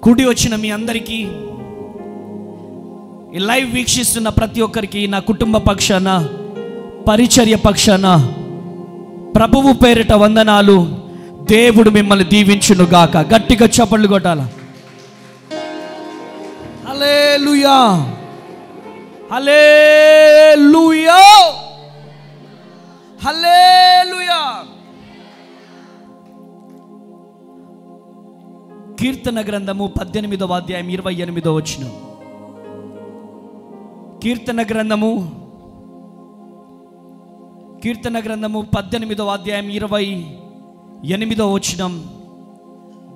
కూడి వచ్చిన మీ అందరికీ, ఈ లైవ్ వీక్షిస్తున్న ప్రతి ఒక్కరికి నా కుటుంబ పక్షాన, పరిచర్య పక్షాన ప్రభువు పేరిట వందనాలు. దేవుడు మిమ్మల్ని దీవించును గాక. గట్టిగా చప్పట్లు కొట్టాల. హల్లెలూయా, హల్లెలూయా, హల్లెలూయా. కీర్తన గ్రంథము 18వ అధ్యాయం 28వ వచనం. కీర్తన గ్రంథము 18వ అధ్యాయం 28వ వచనం.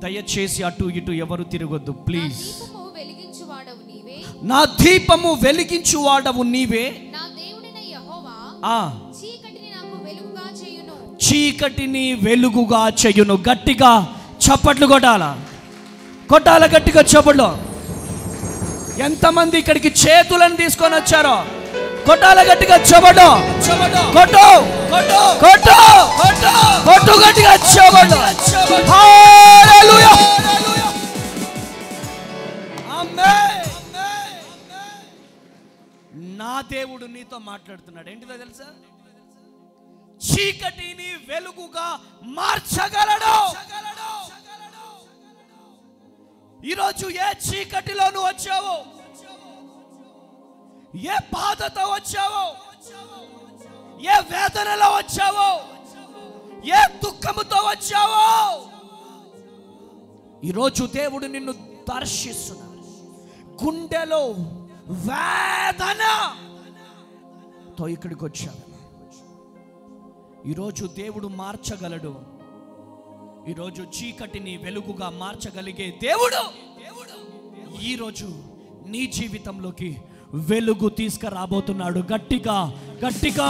దయచేసి అటు ఇటు ఎవరు తిరగొద్దు ప్లీజ్. నా దీపము వెలిగించువాడవు నీవే, చీకటిని వెలుగుగా చేయును. గట్టిగా చప్పట్లు కొట్టాలా, కొట్టాల గట్టిగా చప్పట్లు. ఎంతమంది ఇక్కడికి చేతులను తీసుకొని వచ్చారో కొట్టాల గట్టిగా చప్పట్లు. కొట్టు కొట్టు కొట్టు కొట్టు గట్టిగా చప్పట్లు. హల్లెలూయా, ఆమేన్. నా దేవుడు నీతో మాట్లాడుతున్నాడు. ఏంటిదో తెలుసా? చీకటిని వెలుగుగా మార్చగలడు. ఈరోజు ఏ చీకటిలో నువ్వు వచ్చావో, ఏ బాధతో వచ్చావో, ఏ వేదనలో వచ్చావో, ఏ దుఃఖముతో వచ్చావో, ఈరోజు దేవుడు నిన్ను దర్శిస్తున్నాడు. గుండెలో వేదనతో ఇక్కడికి వచ్చావు. ఈరోజు దేవుడు మార్చగలడు. ఈరోజు చీకటిని వెలుగుగా మార్చగలిగే దేవుడు ఈరోజు నీ జీవితంలోకి వెలుగు తీసుకురాబోతున్నాడు. గట్టిగా గట్టిగా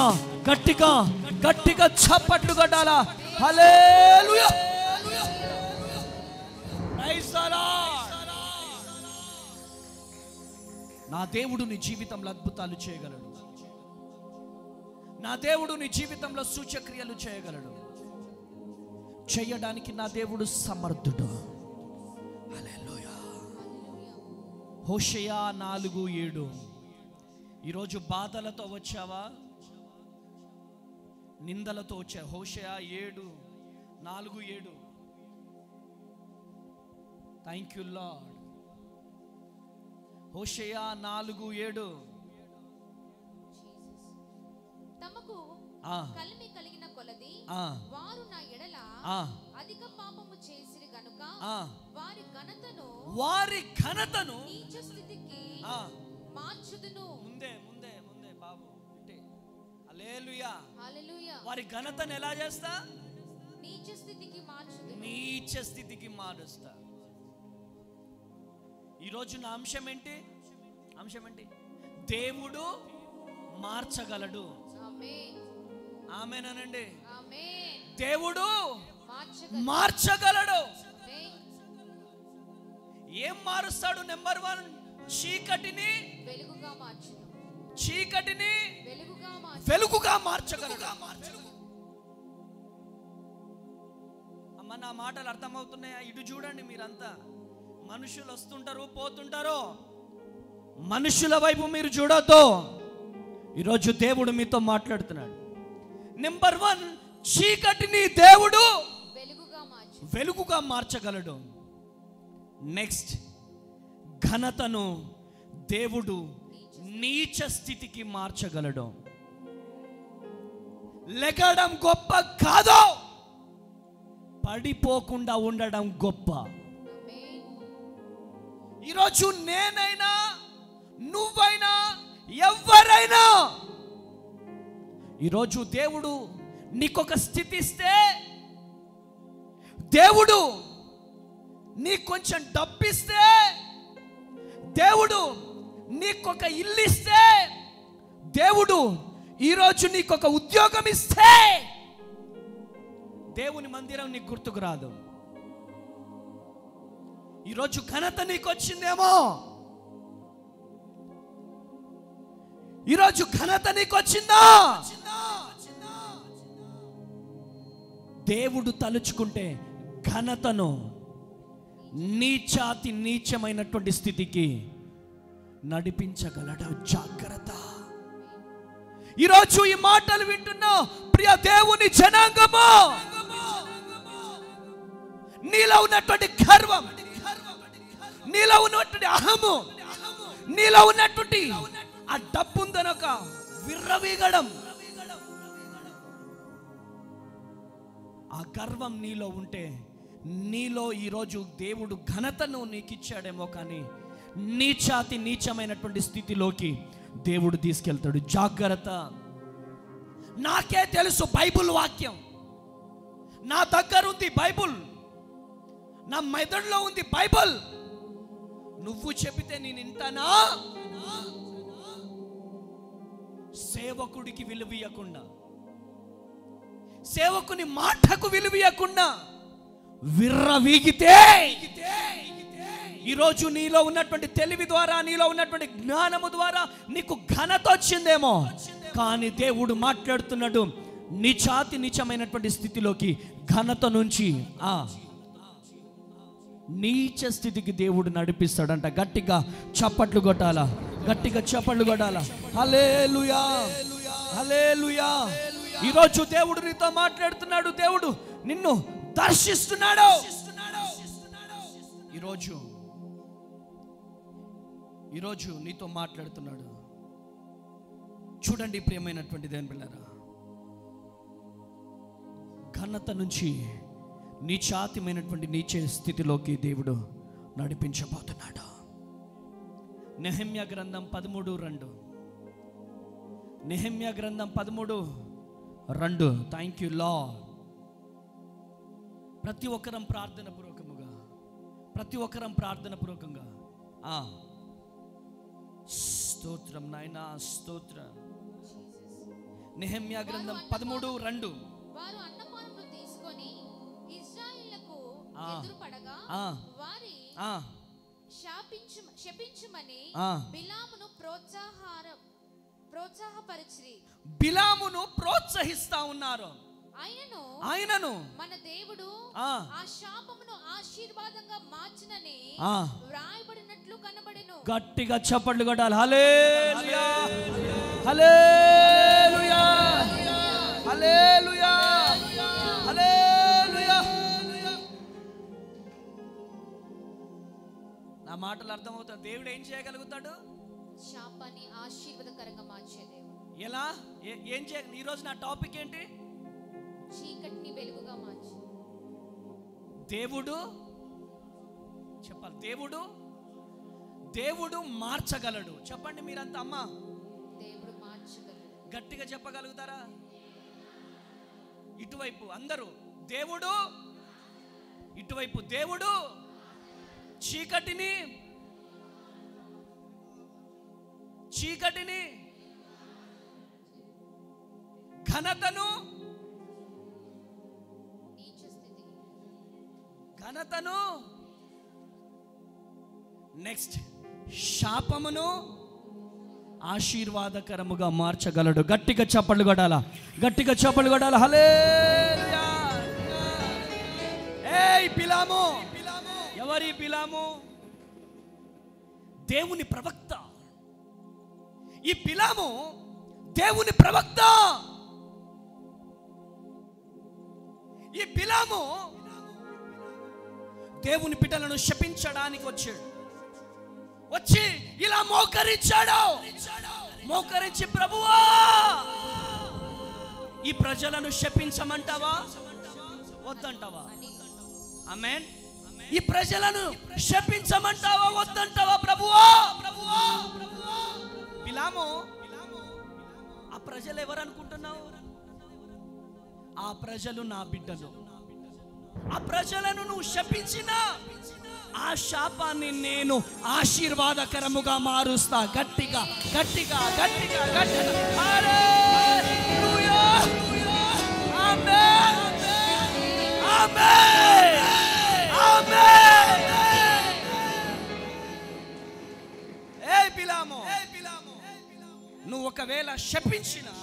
గట్టిగా గట్టిగా చప్పట్లు కొట్టాలా. హల్లెలూయా, ప్రైజ్ ది లార్డ్. నా దేవుడు నీ జీవితంలో అద్భుతాలు చేయగలడు. నా దేవుడు నీ జీవితంలో సూచక్రియలు చేయగలడు. చేయడానికి నా దేవుడు సమర్థుడు. హల్లెలూయా. హోషేయ 4:7. ఈరోజు బాధలతో వచ్చావా, నిందలతో వచ్చా? Hosea 4:7. Thank you Lord. Hosea 4:7. తమకు కలిమి కలిగిన కొలది వారు నా ఎడల అధిక పాపము చేసిరి గనుక వారి ఘనతను నీచ స్థితికి మార్చుదును. ముందే బాబు. హల్లెలూయా, హల్లెలూయా. వారి ఘనతను ఎలా చేస్తా? నీచ స్థితికి మార్చుదును. నీచ స్థితికి మారుస్తా. ఈరోజు నా అంశం ఏంటి? దేవుడు మార్చగలడు. ఆమేనండి. దేవుడు మార్చగలడు. ఏం మారుస్తాడు? నెంబర్ 1, చీకటిని వెలుగుగా మార్చగలడు. అమ్మ, నా మాటలు అర్థమవుతున్నాయా? ఇటు చూడండి మీరంతా. మనుషులు వస్తుంటారు, పోతుంటారు. మనుషుల వైపు మీరు చూడొద్దు. ఈరోజు దేవుడు మీతో మాట్లాడుతున్నాడు. నెంబర్ 1, చీకటిని దేవుడు వెలుగుగా మార్చగలడు. నెక్స్ట్, ఘనతను దేవుడు నీచ స్థితికి మార్చగలడు. లెగడం గొప్ప కాదు, పడిపోకుండా ఉండడం గొప్ప. ఈరోజు నేనైనా, నువ్వైనా, ఎవరైనా, ఈరోజు దేవుడు నీకొక స్థితి ఇస్తే, దేవుడు నీకు కొంచెం డబ్బిస్తే, దేవుడు నీకొక ఇల్లు ఇస్తే, దేవుడు ఈరోజు నీకొక ఉద్యోగం ఇస్తే, దేవుని మందిరం నీకు గుర్తుకు రాదు. ఈరోజు ఘనత నీకు వచ్చిందేమో, ఈరోజు ఘనత నీకు వచ్చిందా? దేవుడు తలుచుకుంటే ఘనతను నీచాతి నీచమైనటువంటి స్థితికి నడిపించగలడు. జాగ్రత్త. ఈరోజు ఈ మాటలు వింటున్న ప్రియ దేవుని జనాంగము, నీలో ఉన్నటువంటి గర్వం, నీలో ఉన్నటువంటి అహము, నీలో ఉన్నటువంటి ఆ డబ్బుందనొక విర్రవీగడం, ఆ గర్వం నీలో ఉంటే నీలో ఈరోజు దేవుడు ఘనతను నీకు ఇచ్చాడేమో, కానీ నీచాతి నీచమైనటువంటి స్థితిలోకి దేవుడు తీసుకెళ్తాడు. జాగ్రత్త. నాకే తెలుసు బైబుల్ వాక్యం, నా దగ్గర ఉంది బైబుల్, నా మెదడులో ఉంది బైబుల్, నువ్వు చెబితే నేను వింటానా? సేవకుడికి విలువీయకుండా, సేవకుని మాటకు విలువీయకుండా విర్రవీగితే ఈరోజు నీలో ఉన్నటువంటి తెలివి ద్వారా, నీలో ఉన్నటువంటి జ్ఞానము ద్వారా నీకు ఘనత వచ్చిందేమో, కానీ దేవుడు మాట్లాడుతున్నాడు, నీచాతి నీచమైనటువంటి స్థితిలోకి, ఘనత నుంచి నీచ స్థితికి దేవుడు నడిపిస్తాడంట. గట్టిగా చప్పట్లు కొట్టాలా, గట్టిగా చప్పట్లు కొట్టాలా. హల్లెలూయా, హల్లెలూయా. ఈరోజు దేవుడు నీతో మాట్లాడుతున్నాడు, దేవుడు నిన్ను దర్శిస్తున్నాడు. ఈరోజు నీతో మాట్లాడుతున్నాడు. చూడండి ప్రియమైనటువంటి దేవుని బిడ్డలారా, ఘనత నుంచి నీచాతిమైనటువంటి నీచ స్థితిలోకి దేవుడు నడిపించబోతున్నాడు. నెహెమ్యా గ్రంథం 13:2. నెహెమ్యా గ్రంథం 13:2. Thank you lord. ప్రతి ఒక్కరం ప్రార్థన పూర్వకంగా స్తోత్రం నాయనా, స్తోత్రం. నెహెమ్యా గ్రంథం 13:2. వారు అన్నపానములు తీసుకొని ఇశ్రాయేలుకు ఎదురుపడగా వారి శపించుమని బిలామును ప్రోత్సాహపరిచిరి. బిలామును ప్రోత్సహిస్తా ఉన్నారు. ఆయనను మన దేవుడు ఆ శాపమును ఆశీర్వాదంగా మార్చునని వ్రాయబడినట్లు కనబడెను. గట్టిగా చప్పట్లు కొట్టాలి. హల్లెలూయా, హల్లెలూయా, హల్లెలూయా, హల్లెలూయా. నా మాటలు అర్థమవుతాయి. దేవుడు ఏం చేయగలుగుతాడు? శాపాన్ని ఆశీర్వాదకరంగా మార్చే దేవుడు. ఎలా? ఏం చేయ? ఈ రోజు నా టాపిక్ ఏంటి? చీకటిని వెలుగుగా మార్చు దేవుడు. చెప్పాలి, దేవుడు మార్చగలడు. చెప్పండి మీరంతా. అమ్మా, దేవుడు మార్చగలడు. గట్టిగా చెప్పగలుగుతారా? ఇటువైపు అందరూ దేవుడు, ఇటువైపు దేవుడు చీకటిని ఘనతను నెక్స్ట్ శాపమును ఆశీర్వాదకరముగా మార్చగలడు. గట్టిగా చప్పట్లు కొట్టాలా, గట్టిగా చప్పట్లు కొట్టాలా. హల్లెలూయా. ఏయ్ బిలాము, ఎవరి బిలాము? దేవుని ప్రవక్త. ఈ బిలాము దేవుని ప్రవక్త. ఈ బిలాము దేవుని బిడ్డలను శపించడానికి వచ్చి ఇలా మోకరించాడు. మోకరించి, ప్రభువా ఈ ప్రజలను శపించమంటావా వద్దంటావా? ఆమేన్. ఈ ప్రజలను శపించమంటావా వద్దంటావా ప్రభువా? బిలాము, ఆ ప్రజలు ఎవరు అనుకుంటున్నావు? ఆ ప్రజలు నా బిడ్డలు. ఆ ప్రజలను నువ్వు శపించినా ఆ శాపాన్ని నేను ఆశీర్వాదకరముగా మారుస్తా. గట్టిగా గట్టిగా గట్టిగా గట్టిగా. హల్లెలూయా, ఆమేన్, ఆమేన్, ఆమేన్. ఏ బిలాము, నువ్వు ఒకవేళ శపించినా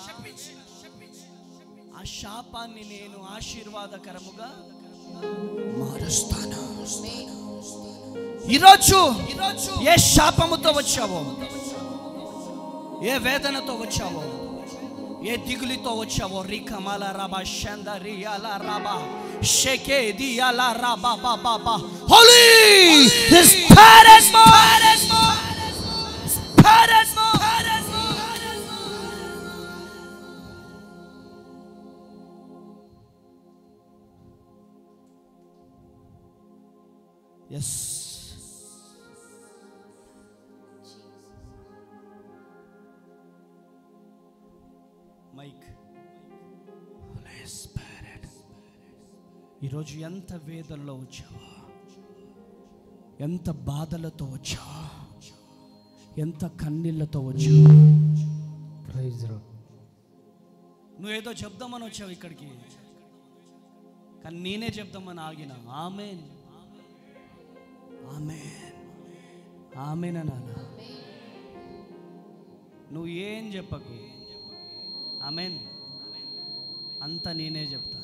ఆ శాపాన్ని నేను ఆశీర్వాదకరముగా మారుస్తాను. ఈరోజు ఏ శాపముతో వచ్చావో, ఏ వేదనతో వచ్చావో, ఏ దిగులితో వచ్చావో, రికమాల రాబా షందరియాల రాబా షేకే దియాల రాబా బాబా హోలీ స్పిరిట్ yes మైక్ హోలీ స్పిరిట్ ఈరోజు ఎంత వేదనలో వచ్చావో, ఎంత బాధలతో వచ్చావో, ఎంత కన్నీళ్లతో వచ్చావు. నువ్వేదో చెప్దామని వచ్చావు ఇక్కడికి, కానీ నేనే చెప్దామని ఆగిన. ఆమేన్ ఆమేన్ ఆమేన్ అనాలా? నువ్వు ఏం చెప్పకు, ఆమేన్ అంతా నేనే చెప్తా.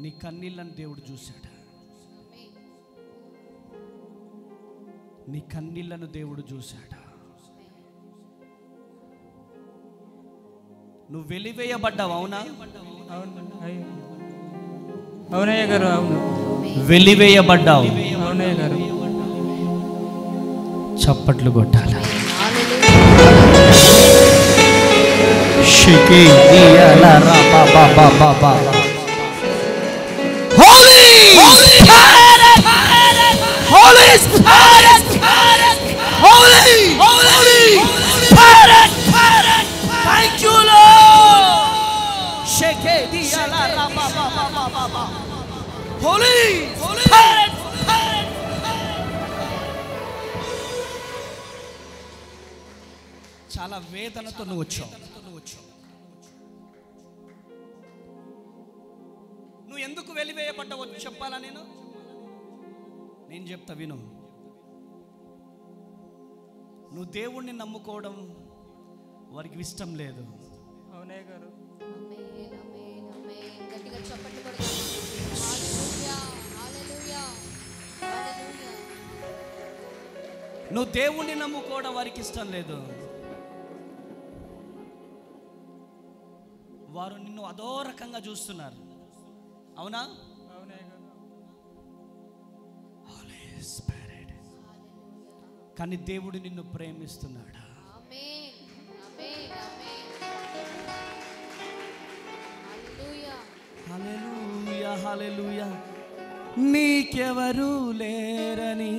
నీ కన్నీళ్ళని దేవుడు చూశాడు, నీ కన్నీళ్లను దేవుడు చూశాడు. నువ్వు వెలివేయబడ్డావు, అవునా? అవునయ్య గారు, అవును. వెలివేయబడ్డావు, అవునయ్య గారు. చప్పట్లు కొట్టాలి. చాలా వేదనతో నువ్వు వచ్చావు. నువ్వు ఎందుకు వెలివేయబడ్డావో చెప్పాలా? నేను చెప్తా, విను. నువ్వు దేవుణ్ణి నమ్ముకోవడం వారికి ఇష్టం లేదు. అవునయ్య గారు. నువ్వు దేవుణ్ణి నమ్ముకోవడం వారికి ఇష్టం లేదు. వారు నిన్ను అదో రకంగా చూస్తున్నారు, అవునా? హోలీ స్పిరిట్. కానీ దేవుడు నిన్ను ప్రేమిస్తున్నాడు. హల్లెలూయా హల్లెలూయా. నీకెవరు లేరని,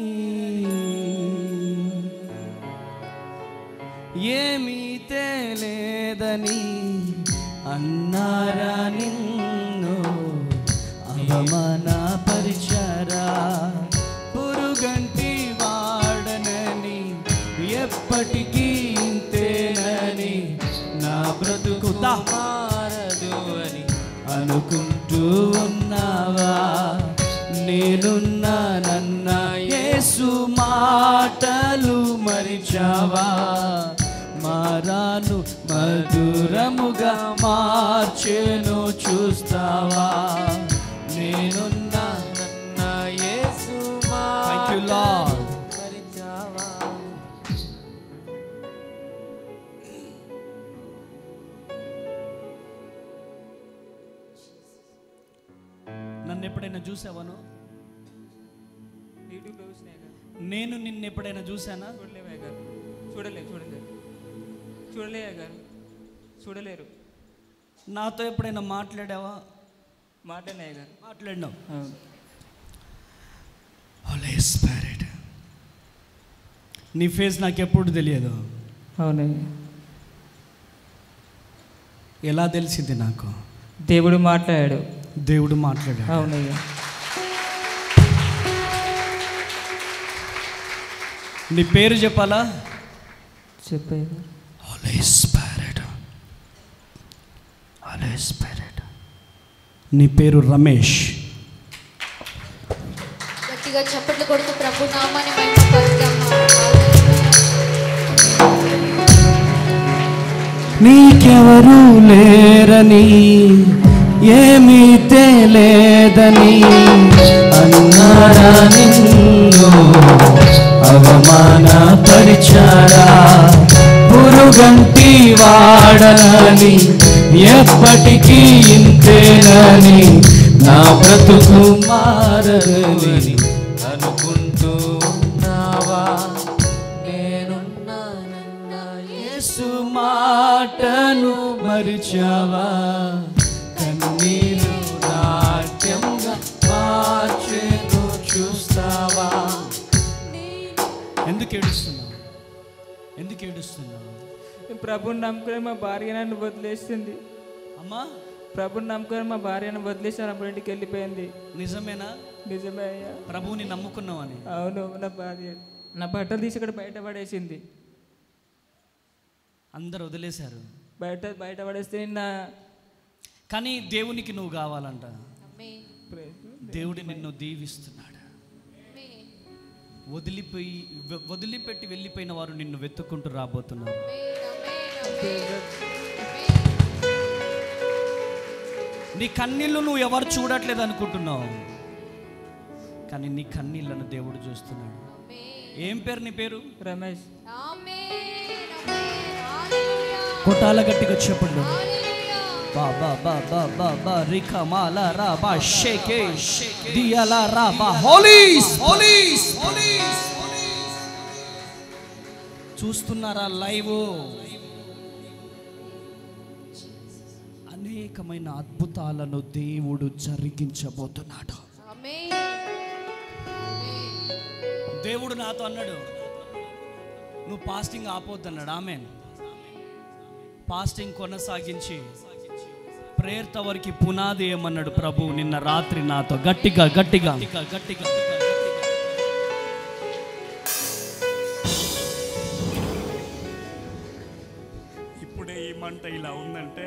ఏమీ తెలియదని అన్నారా నిన్ను, అవమానపరిచారా, పురుగంటి వాడనని, ఎప్పటికీ ఇంతేనని, నా బ్రతుకు మారదు అని అనుకుంటూ ఉన్నావా? నేనున్నానన్న యేసు మాటలు మరిచావా? మారాను మధురముగా మార్చెను చూస్తావా? నేనున్నానన్న యేసు మాటలు మరిచావా? నన్ను ఎప్పుడైనా చూసావాను? నేను నిన్ను ఎప్పుడైనా చూసానా? చూడలేరు. నాతో ఎప్పుడైనా మాట్లాడావా? మాట్లాడినాయి గారు. మాట్లాడినావు. హోలీ స్పిరిట్. నీ ఫేస్ నాకు ఎప్పుడు తెలియదు. అవునయ్య. ఎలా తెలిసింది నాకు? దేవుడు మాట్లాడాడు. దేవుడు మాట్లాడాడు. అవునయ్య. నీ పేరు చెప్పాలా? చెప్పాయి. హోలీ స్పిరిట్. హోలీ స్పిరిట్. నీ పేరు రమేష్. గట్టిగా చప్పట్లు కొడుతూ ప్రభు నామాన్ని మహిమపరుద్దామా. నీకెవరు లేరని, ఏమీ తెలియదని అన్నారా నిన్ను అవమానపరిచారా పురుగంటి వాడనని ఎప్పటికీ ఇంతేనని నా బ్రతుకు మారని అనుకుంటున్నావా నేనున్నానన్న యేసు మాటను మరిచావా కన్నీరు నాట్యంగా మార్చేను చూస్తావా ఎందుకు ఏడుస్తున్నావు ప్రభుని నమ్ముకుని మా భార్య నన్ను వదిలేసింది అమ్మా ప్రభుని నమ్ముకుని మా భార్యను వదిలేసి అప్పుడు ఇంటికి వెళ్ళిపోయింది నిజమేనా నిజమే అయ్యా ప్రభువుని నమ్ముకున్నావని అవును నా భార్య నా బట్టలు తీసి ఇక్కడ బయట పడేసింది అందరు వదిలేశారు బయట పడేస్తే కానీ దేవునికి నువ్వు కావాలంట ఆమేన్. దేవుడు నిన్ను దీవిస్తున్నాడు ఆమేన్. వదిలిపెట్టి వెళ్ళిపోయిన వారు నిన్ను వెతుక్కుంటూ రాబోతున్నారు నీ కన్నీళ్ళు నువ్వు ఎవరు చూడట్లేదు అనుకుంటున్నావు కానీ నీ కన్నీళ్ళను దేవుడు చూస్తున్నాడు ఏం పేరు నీ పేరు రమేష్ కొట్టాల గట్టిగా చెప్పండి బాబా బాబా బాబా రికమాల రాబా షేకే దియాల రాబా హోలీస్ హోలీస్ హోలీస్ చూస్తున్నారా లైవ్ అనేకమైన అద్భుతాలను దేవుడు జరిగించబోతున్నాడు దేవుడు నాతో అన్నాడు నువ్వు పాస్టింగ్ ఆపొద్దన్నాడు ఆమెన్ పాస్టింగ్ కొనసాగించి ప్రేయర్ టవర్కి పునాది ఏమన్నాడు ప్రభు నిన్న రాత్రి నాతో గట్టిగా గట్టిగా గట్టిగా ఇప్పుడే ఈ మంట ఇలా ఉందంటే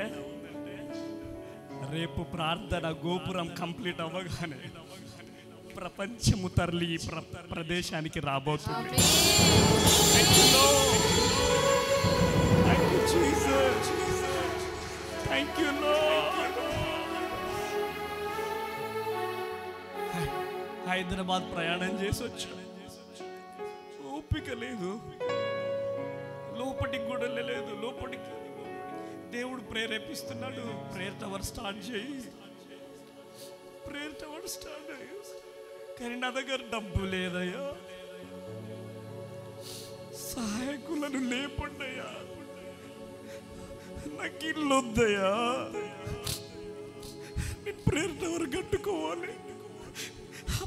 రేపు ప్రార్థన గోపురం కంప్లీట్ అవ్వగానే ప్రపంచము తరలి ఈ ప్రదేశానికి రాబోతుంది Thank you, Lord. హైదరాబాద్ ప్రయాణం చేసి వచ్చా ఓపిక లేదు లోపటికి కూడా లేదు లోపటికి దేవుడు ప్రేరేపిస్తున్నాడు ప్రేయర్ టవర్ స్టార్ట్ చేయి ప్రేయర్ టవర్ స్టార్ట్ అయ్యి కానీ నా దగ్గర డబ్బు లేదయ్యా సహాయకులను లేపండయ్యా నాకు ఇల్లు వద్దయ్యా నేను ప్రేయర్ టవర్ కట్టుకోవాలి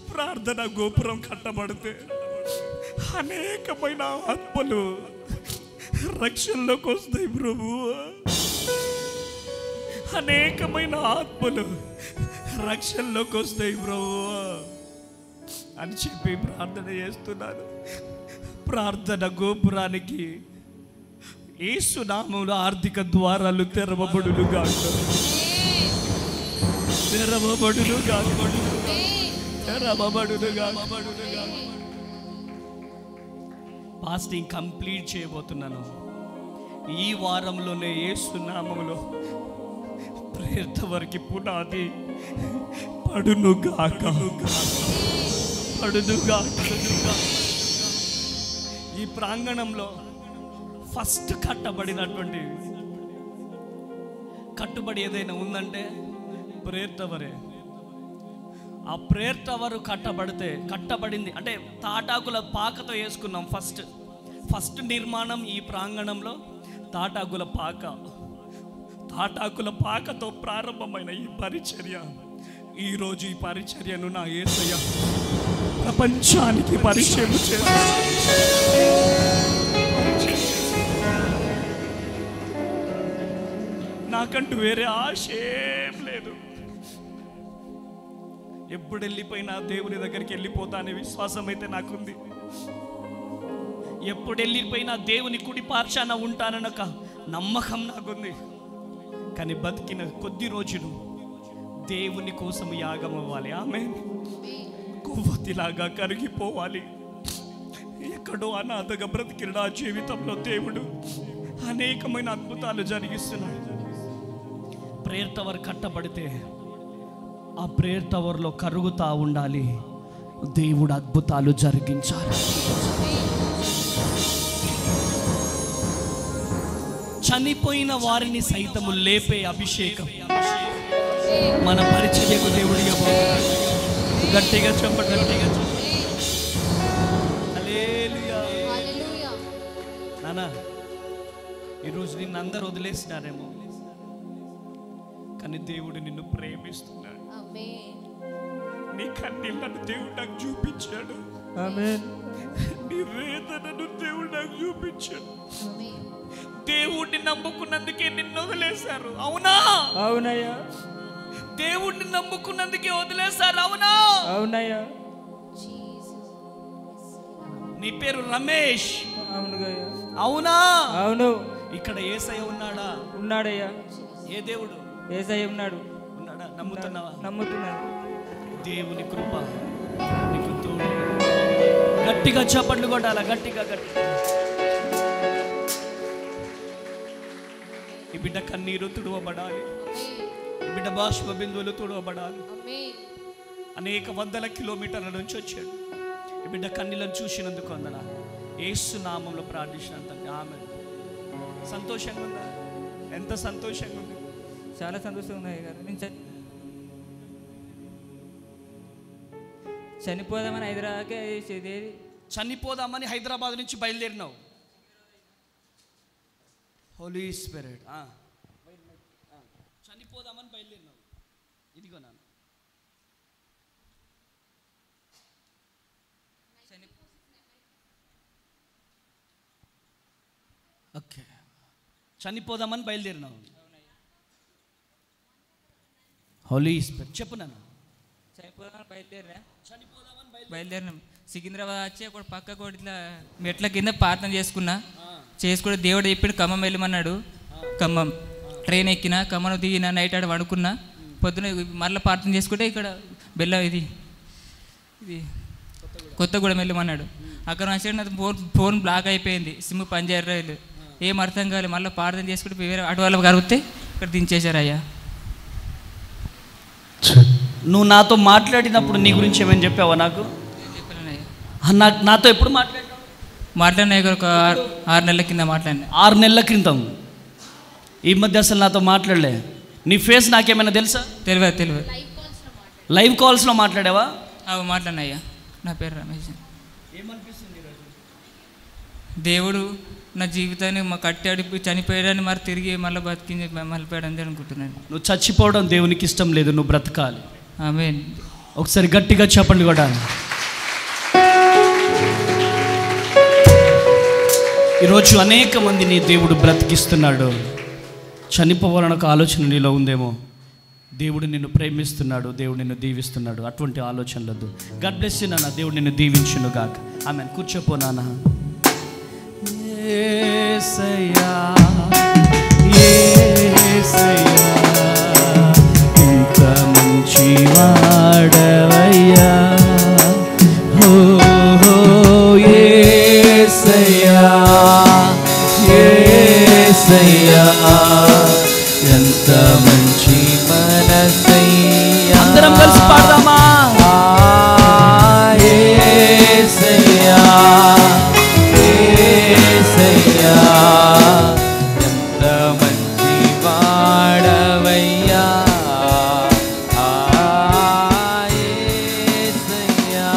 ప్రార్థన గోపురం కట్టబడితే అనేకమైన ఆత్మలు రక్షణలోకి వస్తాయి ప్రభు అనేకమైన ఆత్మలు రక్షణలోకి వస్తాయి ప్రభు అని చెప్పి ప్రార్థన చేస్తున్నాను ప్రార్థన గోపురానికి యేసు నామములో ఆర్థిక ద్వారాలు తెరవబడులుగా పాస్టింగ్ కంప్లీట్ చేయబోతున్నాను ఈ వారంలోనే యేసు నామములో ప్రేయర్ టవర్కి పునాది పడునుగాక ఈ ప్రాంగణంలో ఫస్ట్ కట్టబడినటువంటి కట్టుబడి ఏదైనా ఉందంటే ప్రేయర్ టవరే ఆ ప్రేయర్ టవర్ కట్టబడింది అంటే తాటాకుల పాకతో వేసుకున్నాం ఫస్ట్ నిర్మాణం ఈ ప్రాంగణంలో తాటాకుల పాకతో ప్రారంభమైన ఈ పరిచర్య ఈరోజు ఈ పరిచర్యను నా యేసయ్య ప్రపంచానికి పరిచయం చేస్తాను నాకంటూ వేరే ఆశ ఏం లేదు ఎప్పుడు వెళ్ళిపోయినా దేవుని దగ్గరికి వెళ్ళిపోతా అనే విశ్వాసం అయితే నాకుంది ఎప్పుడు వెళ్ళిపోయినా దేవుని కుడి పార్శాన ఉంటానన్న ఒక నమ్మకం నాకుంది కానీ బతికిన కొద్ది రోజులు దేవుని కోసం యాగం అవ్వాలి ఆమె కొవ్వొత్తిలాగా కరిగిపోవాలి ఎక్కడో అనాథగా బ్రతికిన నా జీవితంలో దేవుడు అనేకమైన అద్భుతాలు జరిగిస్తున్నాడు ప్రేయర్ టవర్ కట్టబడితే ఆ ప్రేయర్ టవర్లో కరుగుతూ ఉండాలి. దేవుడు అద్భుతాలు జరిగించాలి. చనిపోయిన వారిని సైతము లేపే అభిషేకం మన పరిచర్యకు దేవుడు ఇవ్వబోతున్నాడు. గట్టిగా చెప్పండి, గట్టిగా చెప్పండి. హల్లెలూయా. నాన్న, ఈరోజు నిన్ను అందరూ వదిలేసినారేమో, కానీ దేవుడు నిన్ను ప్రేమిస్తున్నాడు. నీ కన్నీళ్లను దేవుడు నాకు చూపించాడు. నీ వేదనను దేవుడు నాకు చూపించాడు. దేవుడిని నమ్ముకున్నందుకే నిన్ను వదిలేశారు. అవునా? అవునయ్యా. దేవుడిని నమ్ముకున్నందుకే వదిలేశారు. అవునా? అవునయ్యా. నీ పేరు రమేష్. అవునుగయ్యా. అవునా? అవును. ఇక్కడ యేసయ్య ఉన్నాడా? ఉన్నాడయ్యా. ఏ దేవుడు? యేసయ్య ఉన్నాడు. ఉన్నాడా? నమ్ముతున్నావా? నమ్ముతున్నాను. దేవుని కృప నీకు తోడు. గట్టిగా చప్పట్లు కొట్టాలా, గట్టిగా గట్టిగా. ఈ బిడ్డ కన్నీరు తుడవబడాలి. ఈ బిడ్డ బాష్ప బిందువులు తుడవబడాలి. అనేక వందల కిలోమీటర్ల నుంచి వచ్చాడు. ఈ బిడ్డ కన్నీళ్ళను చూసినందుకు వందనాలు. యేసు నామంలో ప్రార్థించినంత. ఆమె సంతోషంగా ఉందా? ఎంత సంతోషంగా ఉంది? చాలా సంతోషంగా ఉన్నాయి గారు. నేను చనిపోదామని హైదరాబాద్కే చనిపోదామని హైదరాబాద్ నుంచి బయలుదేరినావు. హోలీ స్పిరిట్ చనిపోదామని బయలుదేరినావు. ఇదిగో నాన్న, ఓకే, చనిపోదామని బయలుదేరినావు. హోలీ స్పిరిట్ చెప్పు నాన్న. చనిపోదామని బయలుదేరినాం. సికింద్రాబాద్ వచ్చి ఒక పక్కకు ఇట్లా మెట్ల కింద ప్రార్థన చేసుకుని దేవుడు చెప్పాడు ఖమ్మం వెళ్ళమన్నాడు. ఖమ్మం ట్రైన్ ఎక్కిన, ఖమ్మం దిగిన, నైట్ ఆడ పడుకున్నా. పొద్దున మరలా ప్రార్థన చేసుకుంటే ఇక్కడ బెల్లం ఇది కొత్తగూడెం వెళ్ళమన్నాడు. అక్కడ వచ్చి నాకు ఫోన్ బ్లాక్ అయిపోయింది, సిమ్ పనిచేయలేదు, ఏం అర్థం కాలేదు. మళ్ళీ ప్రార్థన చేసుకుంటే వేరే ఆటో వాళ్ళకి కరిగితే ఇక్కడ దించేశారు. అయ్యా, నువ్వు నాతో మాట్లాడినప్పుడు నీ గురించి ఏమని చెప్పావా? నాకు నాతో ఎప్పుడు మాట్లాడినా ఒక 6 నెలల కింద మాట్లాడినా. 6 నెలల క్రితం. ఈ మధ్య అసలు నాతో మాట్లాడలే. నీ ఫేస్ నాకేమైనా తెలుసా? తెలియదు. లైవ్ కాల్స్లో మాట్లాడావా? మాట్లాడినా అయ్యా. నా పేరు రమేష్. ఏమనిపిస్తుంది ఈరోజు? దేవుడు నా జీవితాన్ని కట్టాడు, చనిపోయాడని మరి తిరిగి మళ్ళీ బతికింది మళ్ళీపోయాడని అనుకుంటున్నాను. నువ్వు చచ్చిపోవడం దేవునికి ఇష్టం లేదు, నువ్వు బ్రతకాలి. ఆమేన్. ఒకసారి గట్టిగా చెప్పండి కూడా. ఈరోజు అనేక మందిని దేవుడు బ్రతికిస్తున్నాడు. చనిపోవాలని ఒక ఆలోచన నీలో ఉందేమో. దేవుడు నిన్ను ప్రేమిస్తున్నాడు, దేవుడు నిన్ను దీవిస్తున్నాడు. అటువంటి ఆలోచనలొద్దు. గాడ్ బ్లెస్ యు నాన్న. దేవుడు నిన్ను దీవించును గాక. ఆమేన్. కూర్చోపో నాన్న. యేసయ్యా, యేసయ్యా, ఇంత మంచి వాడవయ్యా. హో హో యేసయ్యా, యేసయ్యా, ఎంత మంచి మనసయ్యా. అందరం కలిసి పాడదామా? యేసయ్యా, యేసయ్యా, ఎంత మంచి వాడవయ్యా. యేసయ్యా,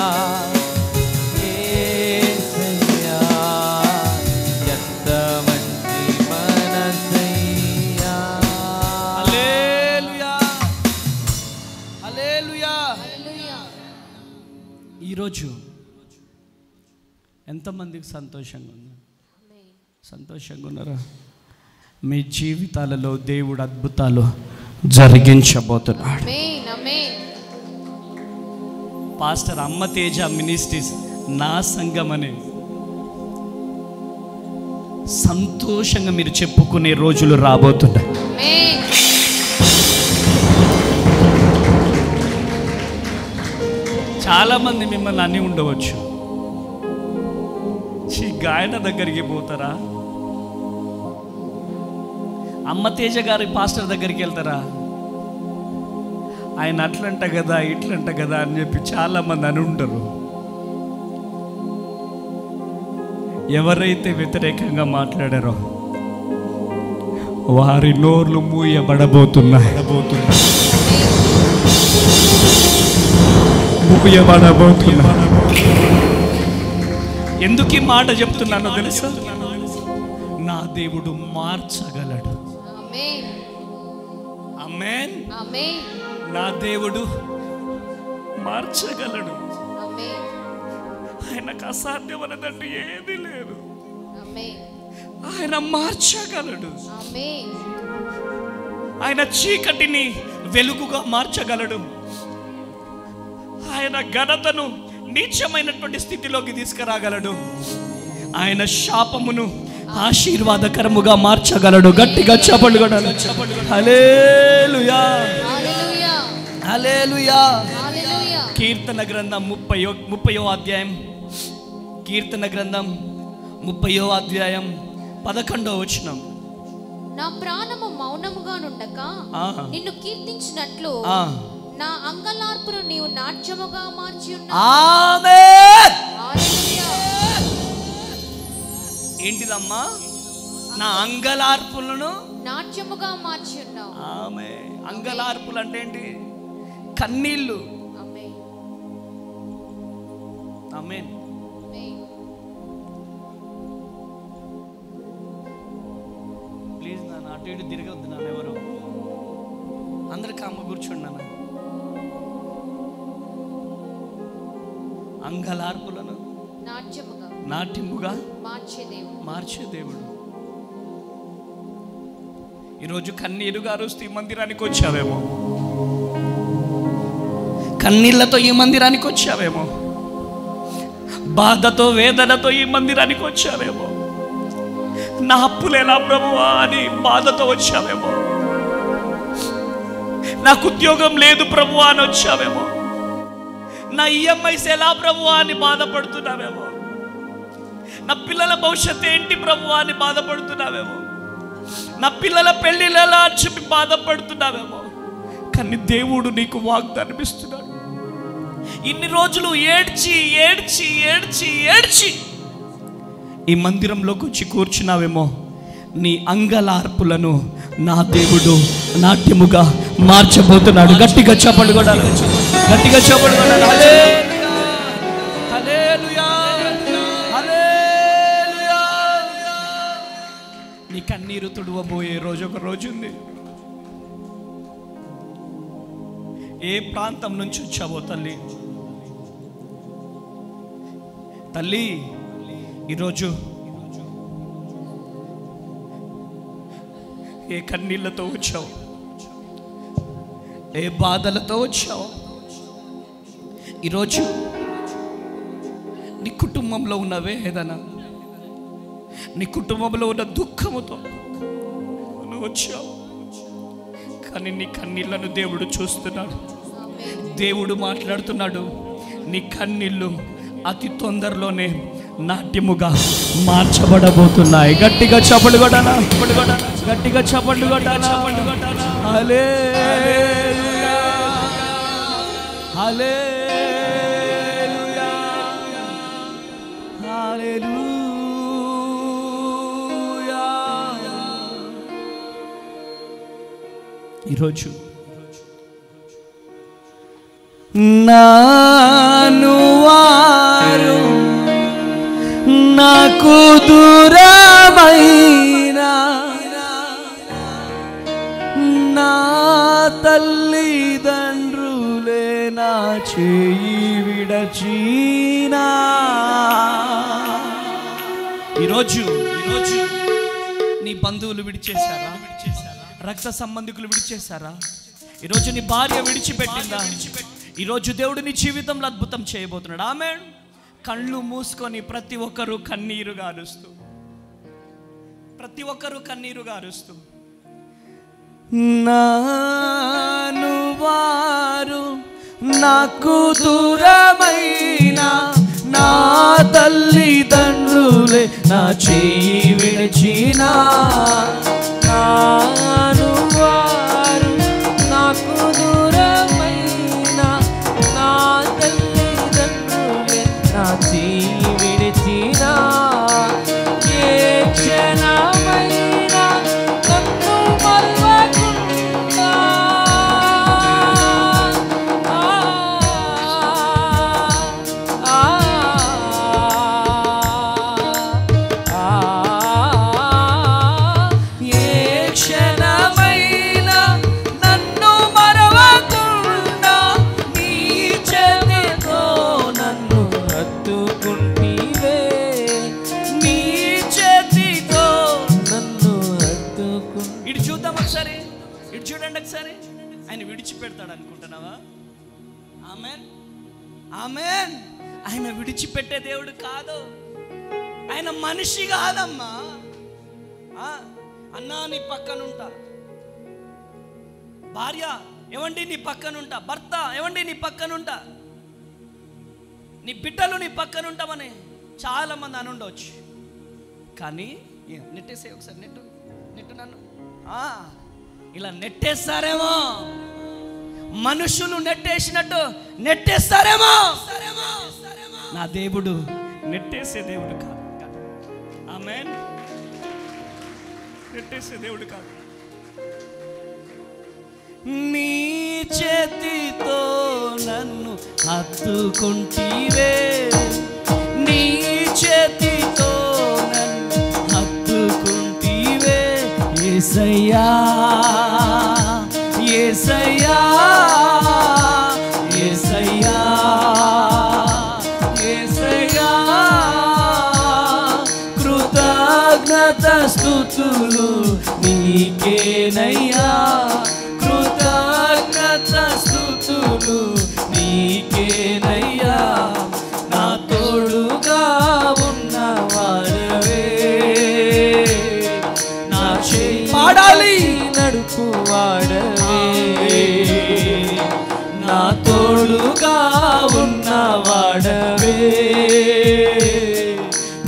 యేసయ్యా, ఎంత మంచి మనసయ్యా. హల్లెలూయా, హల్లెలూయా. ఈరోజు ఎంతమందికి సంతోషంగా ఉంది? సంతోషంగా ఉన్నారా? మీ జీవితాలలో దేవుడు అద్భుతాలు జరిగించబోతున్నాడు. పాస్టర్ అమ్మ తేజ మినిస్ట్రీస్ నా సంఘం అనే సంతోషంగా మీరు చెప్పుకునే రోజులు రాబోతున్నాయి. చాలామంది మిమ్మల్ని అన్నీ ఉండవచ్చు. గాయన దగ్గరికి పోతారా? అమ్మ తేజ గారి పాస్టర్ దగ్గరికి వెళ్తారా? ఆయన అట్లంట కదా ఇట్లంట కదా అని చెప్పి చాలామంది అని ఉంటారు. ఎవరైతే వ్యతిరేకంగా మాట్లాడారో వారి నోర్లు మూయబడబోతున్నాయి. ఎందుకు ఈ మాట చెప్తున్నానో తెలుసా? నా దేవుడు మార్చగలడు. ఆమేన్. నా దేవుడు మార్చగలడు. ఆయనకు అసాధ్యమన్నదంటూ ఏది లేదు. ఆయన మార్చగలడు. ఆయన చీకటిని వెలుగుగా మార్చగలడు. ఆయన ఘనతను నీచమైనటువంటి స్థితిలోకి తీసుకురాగలడు. ఆయన శాపమును ఆశీర్వాదకరముగా మార్చగలడు. గట్టిగా చప్పట్లు కొట్టాలి. హల్లెలూయా, హల్లెలూయా. కీర్తన గ్రంథం 30వ అధ్యాయం, కీర్తన గ్రంథం 30వ అధ్యాయం 11వ వచనం. నా ప్రాణము మౌనముగా నుండక నిన్ను కీర్తించినట్లు నా అంగలార్పును నీవు నాట్యముగా మార్చి ఉన్నావు. ఆమేన్. ఏంటిదమ్మా? నా అంగలార్పులను నాట్యముగా మార్చి ఉన్నావు. ఆమేన్. అంగలార్పులు అంటే ఏంటి? కన్నీళ్ళు. ఆమేన్. ఆమేన్. ప్లీజ్ నాన్న అటు ఇటు తిరగొద్దు నాన్న. ఎవరు అందరు కామ్గా కూర్చోండి నాన్న. అంగలార్పులను నాట్యముగా మార్చే దేవుడు. ఈరోజు కన్నీరుగా అరుస్తూ ఈ మందిరానికి వచ్చావేమో, కన్నీళ్లతో ఈ మందిరానికి వచ్చావేమో, బాధతో వేదనతో ఈ మందిరానికి వచ్చావేమో, నా అప్పులు ఎలా ప్రభువా అని బాధతో వచ్చావేమో, నాకు ఉద్యోగం లేదు ప్రభువా అని వచ్చావేమో, నా ఈఎంఐస్ ఎలా ప్రభువా అని బాధపడుతున్నావేమో, నా పిల్లల భవిష్యత్తు ఏంటి ప్రభువా అని బాధపడుతున్నావేమో, నా పిల్లల పెళ్ళిళ్ళు ఎలా అని చెప్పి బాధపడుతున్నావేమో. కానీ దేవుడు నీకు వాగ్దానం ఇస్తున్నాడు. ఇన్ని రోజులు ఏడ్చి ఏడ్చి ఏడ్చి ఏడ్చి ఈ మందిరంలోకి వచ్చి కూర్చున్నావేమో, నీ అంగలార్పులను నా దేవుడు నాట్యముగా మార్చబోతున్నాడు. గట్టిగా చప్పట్లు కొట్టాలి, గట్టిగా చప్పట్లు కొట్టాలి. హల్లెలూయా, హల్లెలూయా, హల్లెలూయా. నీ కన్నీరు తుడవబోయే రోజు ఒక రోజు ఉంది. ఏ ప్రాంతం నుంచి వచ్చావో తల్లి, తల్లి ఈరోజు ఏ కన్నీళ్లతో వచ్చావు, ఏ బాధలతో వచ్చావు, ఈరోజు నీ కుటుంబంలో ఉన్న వేదన, నీ కుటుంబంలో ఉన్న దుఃఖముతో నువ్వు వచ్చావు. కానీ నీ కన్నీళ్లను దేవుడు చూస్తున్నాడు. దేవుడు మాట్లాడుతున్నాడు. నీ కన్నీళ్ళు అతి తొందరలోనే నాట్యముగా మార్చబడబోతున్నాయి. గట్టిగా చప్పట్లు కొట్టాలా, గట్టిగా చప్పట్లు కొట్టాలా. హల్లెలూయా, హల్లెలూయా, హల్లెలూయా. ఈరోజు నాను వారు నాకు దూరమైనా, నా తల్లిదండ్రులే నా చేయి విడచీనా. ఈరోజు నీ బంధువులు విడిచేశారా? రక్త సంబంధికులు విడిచేశారా? ఈరోజు నీ భార్య విడిచిపెట్టిందా? ఈరోజు దేవుడు నీ జీవితంలో అద్భుతం చేయబోతున్నాడు. ఆమేన్. కళ్ళు మూసుకొని ప్రతి ఒక్కరూ కన్నీరు గారుస్తూ, ప్రతి ఒక్కరూ కన్నీరు గారుస్తూ, నాను వారు నాకు దూరమైన, నా తల్లిదండ్రులే నా చేయి విడిచిన, నాను వారు నాకు దూరమైన, చేసి విడిచిన ఏ క్షణమైనా నన్ను మరువకుండా ఏ క్షణమైనా నన్ను మరవకుండా నీ చేతితో నన్ను హత్తుకుంటివే నీ చేతితో నన్ను హత్తుకు ఇటు చూద్దాం ఒకసారి, ఇటు చూడండి ఒకసారి. ఆయన విడిచిపెడతాడు అనుకుంటున్నావా? ఆమేన్, ఆమేన్. ఆయన విడిచిపెట్టే దేవుడు కాదు, ఆయన మనిషి కాదమ్మా. అన్నా నీ పక్కనుంటా, భార్య ఏమండి నీ పక్కనుంటా, భర్త ఏమండి నీ పక్కనుంటా, నీ బిడ్డలు నీ పక్కనుంటామని చాలా మంది అని ఉండవచ్చు. కానీ నెట్టేసే ఒకసారి, నెట్టు నెట్టు నన్ను ఇలా నెట్టేస్తారేమో, మనుషులు నెట్టేసినట్టు నెట్టేస్తారేమో. నా దేవుడు నెట్టేసే దేవుడు కాదు. ఆమేన్. నెట్టేసే దేవుడు కాదు. నీ చేతితో నన్ను హత్తుకుంటివే, నీ చేతితో నన్ను హత్తుకుంటివే. యేసయ్యా యేసయ్యా యేసయ్యా యేసయ్యా, కృతజ్ఞత స్తుతులు నీకేనయ్యా, కృతజ్ఞత స్తుతులు నీకేనయ్యా. నా తోడుగా ఉన్నవాడవే, నా చేయి పాడాలి నడుపువాడవే, నా తోడుగా ఉన్నవాడవే,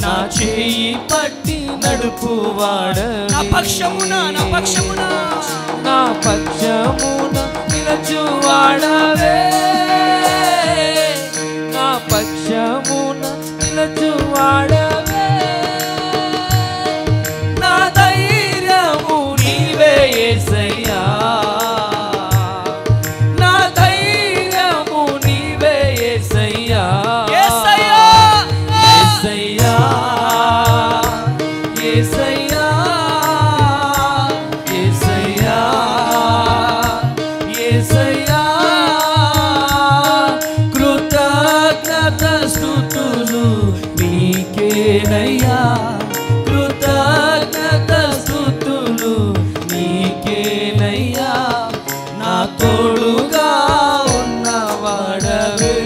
నా చేయి పట్టి నడుపువాడవే, నా పక్షమున నా పక్షమున నా పక్షమున నిలచువాడవే, నా పక్షమున నిలచువాడవే. నా ధైర్యము నీవే యేసయ్యా, నా ధైర్యము నీవే యేసయ్యా, యేసయ్యా యేసయ్యా యేసయ్యా యేసయ్యా యేసయ్యా, కృతజ్ఞత స్తుతులు నీకేనయ్యా, కృతజ్ఞత స్తుతులు నీకేనయ్యా. నా తోడుగా ఉన్నవాడవే,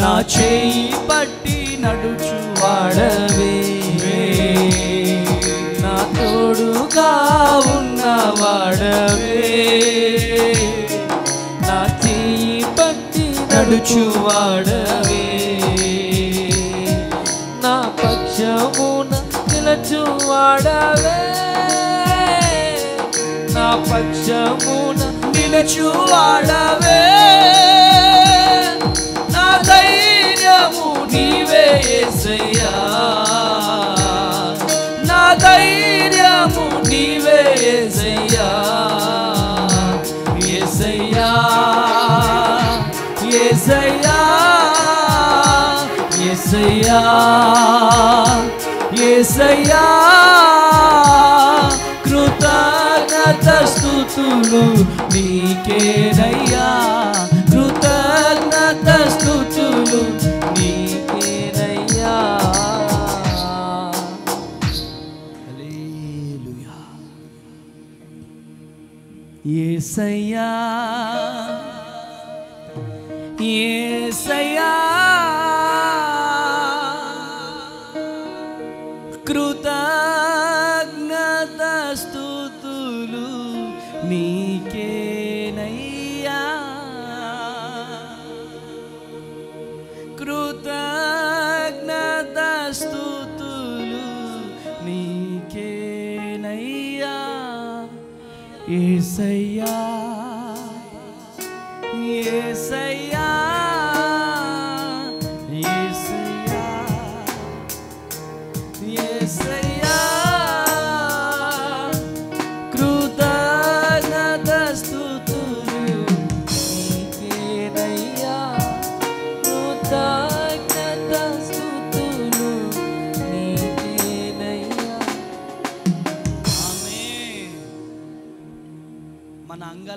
నా చేయి పట్టి నడుచువాడవే, నా తోడుగా ఉన్నవాడవే, నా చేయి పట్టి నడుచువాడవే, నా పక్షమున నిలచువాడవే, నా పక్షమున నిలచువాడవే, నా ధైర్యము నీవే యేసయ్యా, నా ధైర్యము నీవే యేసయ్యా, యేసయ్యా యేసయ్యా యేసయ్యా యేసయ్యా, కృతజ్ఞత స్తుతులు నీకేనయ్యా, కృతజ్ఞత స్తుతులు నీకేనయ్యా. హల్లెలూయా. యేసయ్యా యేసయ్యా, కృతజ్ఞత స్తుతులు నీకేనయ్యా, కృతజ్ఞత స్తుతులు నీకేనయ్యా. యేసయ్యా యేసయ్యా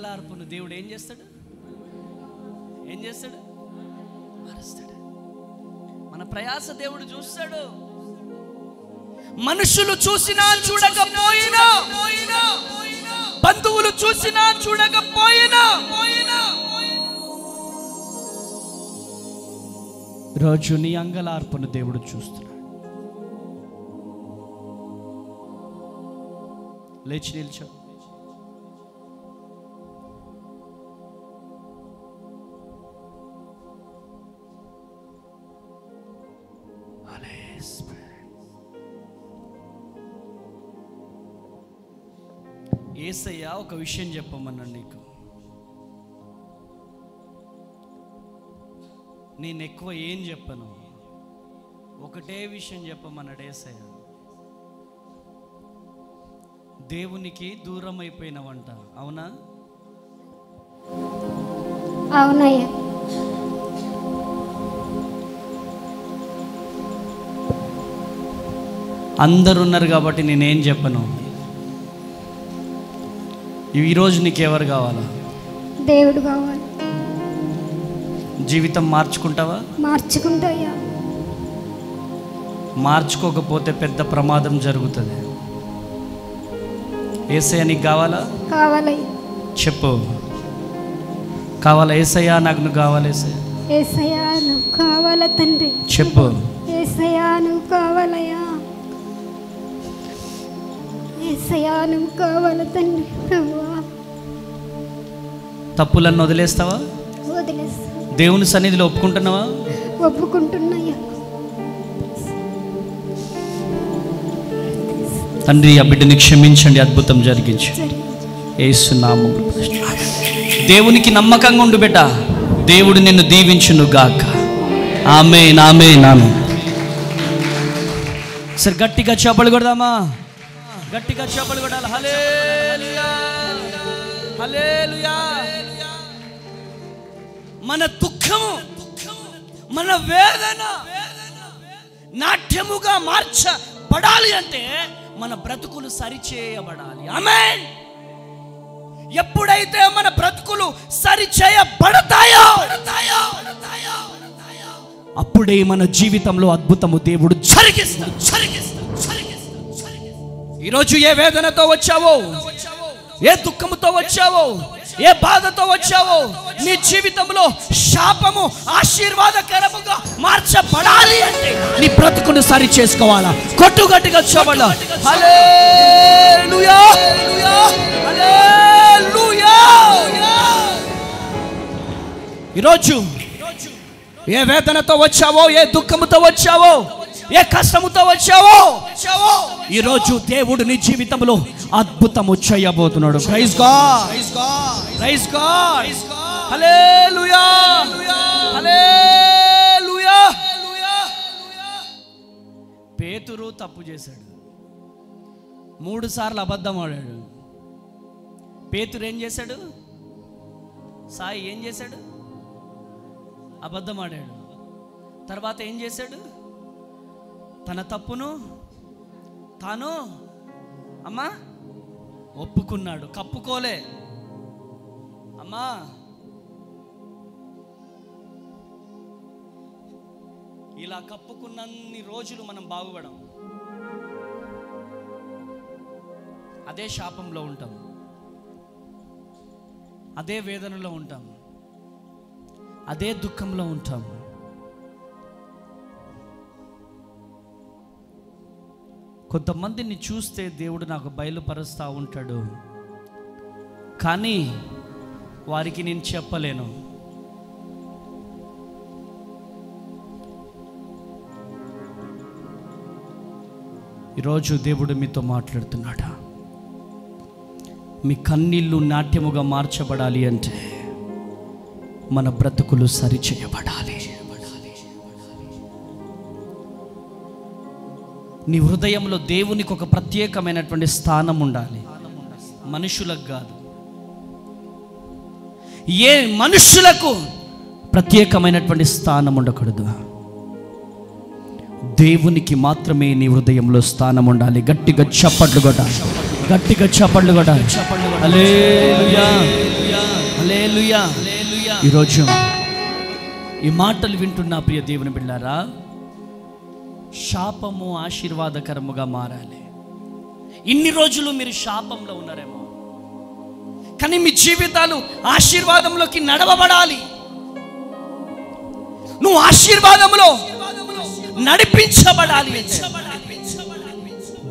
అంగలార్పును దేవుడు ఏం చేస్తాడు? మారుస్తాడు. మన ప్రయాస దేవుడు చూస్తాడు. మనుషులు చూసినా చూడకపోయినా, బంధువులు చూసినా చూడకపోయినా, రోజు నీ అంగలార్పును దేవుడు చూస్తున్నాడు. లేచి నిల్చో. యేసయ్య ఒక విషయం చెప్పమన్నాడు నీకు. నేను ఎక్కువ ఏం చెప్పను, ఒకటే విషయం చెప్పమన్నాడు యేసయ్య. దేవునికి దూరం అయిపోయినవంట, అవునా? అవునయ్యా. అందరు ఉన్నారు కాబట్టి నేనేం చెప్పను. ఈరోజు నీకెవరు కావాలా? దేవుడు కావాలి. జీవితం మార్చుకుంటావా? మార్చుకుంటాయ్యా. మార్చుకోకపోతే పెద్ద ప్రమాదం జరుగుతుంది. యేసయ్య నీకు కావాలా? కావాలయ్యా. చెప్పు, కావాలా? యేసయ్య నాకు నువ్వు కావాలి. యేసయ్యా నువ్వు కావాలా తండ్రి? చెప్పు. యేసయ్యా నువ్వు కావాలయ్యా. యేసయ్యా నువ్వు కావాలా తండ్రి. ప్రభువా, తప్పులను వదిలేస్తావా? వదిలేస్తా. దేవుని సన్నిధిలో ఒప్పుకుంటున్నావా? ఒప్పుకుంటున్నాయ్యా. తండ్రి, ఆ బిడ్డని క్షమించండి, అద్భుతం జరిగించు యేసు నామములో. దేవునికి నమ్మకంగా ఉండు బిడ్డ, దేవుడు నిన్ను దీవించును గాక. ఆమేన్, ఆమేన్, ఆమేన్. సరే గట్టిగా చప్పట్లు కొడదామా? గట్టిగా చప్పట్లు కొడాలి. హల్లెలూయా, హల్లెలూయా. మన దుఃఖము, మన వేదన నాట్యముగా మార్చబడాలి అంటే మన బ్రతుకులు సరిచేయబడాలి. ఆమేన్. ఎప్పుడైతే మన బ్రతుకులు సరిచేయబడతాయో అప్పుడే మన జీవితంలో అద్భుతము దేవుడు జరిగిస్తాడు. ఈరోజు ఏ వేదనతో వచ్చావో, ఏ దుఃఖముతో వచ్చావో, ఏ బాధతో వచ్చావో, నీ జీవితంలో శాపము ఆశీర్వాదకరముగా మార్చబడాలి అంటే నీ బ్రతుకును సరి చేసుకోవాలా. కొట్టుగట్టుగా చోబడ. హల్లెలూయా, హల్లెలూయా. ఈరోజు ఏ వేదనతో వచ్చావో, ఏ దుఃఖముతో వచ్చావో, ఏ కష్టముతో వచ్చావో, ఈరోజు దేవుడు నీ జీవితంలో అద్భుతము చేయబోతున్నాడు. ప్రైజ్ గాడ్, ప్రైజ్ గాడ్, హల్లెలూయా, హల్లెలూయా. పేతురు తప్పు చేశాడు, 3 సార్లు అబద్ధం ఆడాడు. పేతురు ఏం చేశాడు? సాయి ఏం చేశాడు? అబద్ధం ఆడాడు. తర్వాత ఏం చేశాడు? తన తప్పును తాను అమ్మా ఒప్పుకున్నాడు, కప్పుకోలే. అమ్మా ఇలా కప్పుకున్నన్ని రోజులు మనం బాగుపడం, అదే శాపంలో ఉంటాం, అదే వేదనలో ఉంటాం, అదే దుఃఖంలో ఉంటాం. కొంతమందిని చూస్తే దేవుడు నాకు బయలుపరుస్తూ ఉంటాడు, కానీ వారికి నేను చెప్పలేను. ఈరోజు దేవుడు మీతో మాట్లాడుతున్నాడా? మీ కన్నీళ్ళు నాట్యముగా మార్చబడాలి అంటే మన బ్రతుకులు సరిచేయబడాలి. నీ హృదయంలో దేవునికి ఒక ప్రత్యేకమైనటువంటి స్థానం ఉండాలి, మనుషులకు కాదు. ఏ మనుషులకు ప్రత్యేకమైనటువంటి స్థానం ఉండకూడదు, దేవునికి మాత్రమే నీ హృదయంలో స్థానం ఉండాలి. గట్టిగా చప్పట్లు కొట్టాలి, గట్టిగా చప్పట్లు కొట్టాలి. హల్లెలూయా. హల్లెలూయా. ఈరోజు ఈ మాటలు వింటున్న ప్రియ దేవుని బిడ్డారా, శాపము ఆశీర్వాదకరముగా మారాలి. ఇన్ని రోజులు మీరు శాపంలో ఉన్నారేమో, కానీ మీ జీవితాలు ఆశీర్వాదంలోకి నడవబడాలి. నువ్వు ఆశీర్వాదంలో నడిపించబడాలి.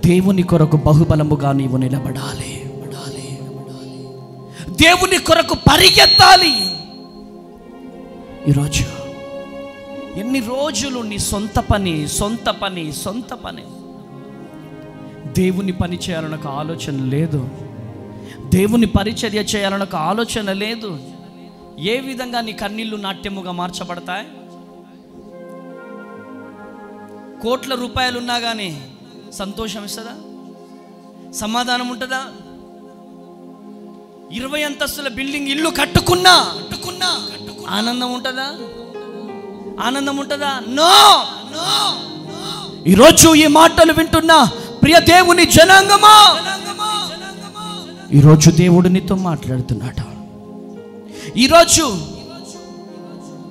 దేవుని కొరకు బహుబలముగా నీవు నిలబడాలి. దేవుని కొరకు పరిగెత్తాలి. ఈరోజు ఎన్ని రోజులు నీ సొంత పని దేవుని పని చేయాలని ఒక ఆలోచన లేదు, దేవుని పరిచర్య చేయాలని ఒక ఆలోచన లేదు. ఏ విధంగా నీ కన్నీళ్లు నాట్యముగా మార్చబడతాయి? కోట్ల రూపాయలు ఉన్నా కానీ సంతోషం ఇస్తుందా? సమాధానం ఉంటుందా? 20 అంతస్తుల బిల్డింగ్ ఇల్లు కట్టుకున్నా ఆనందం ఉంటుందా? నో. ఈరోజు ఈ మాటలు వింటున్నా ప్రియ దేవుని జనాంగమా, ఈరోజు దేవుడు నీతో మాట్లాడుతున్నాడు. ఈరోజు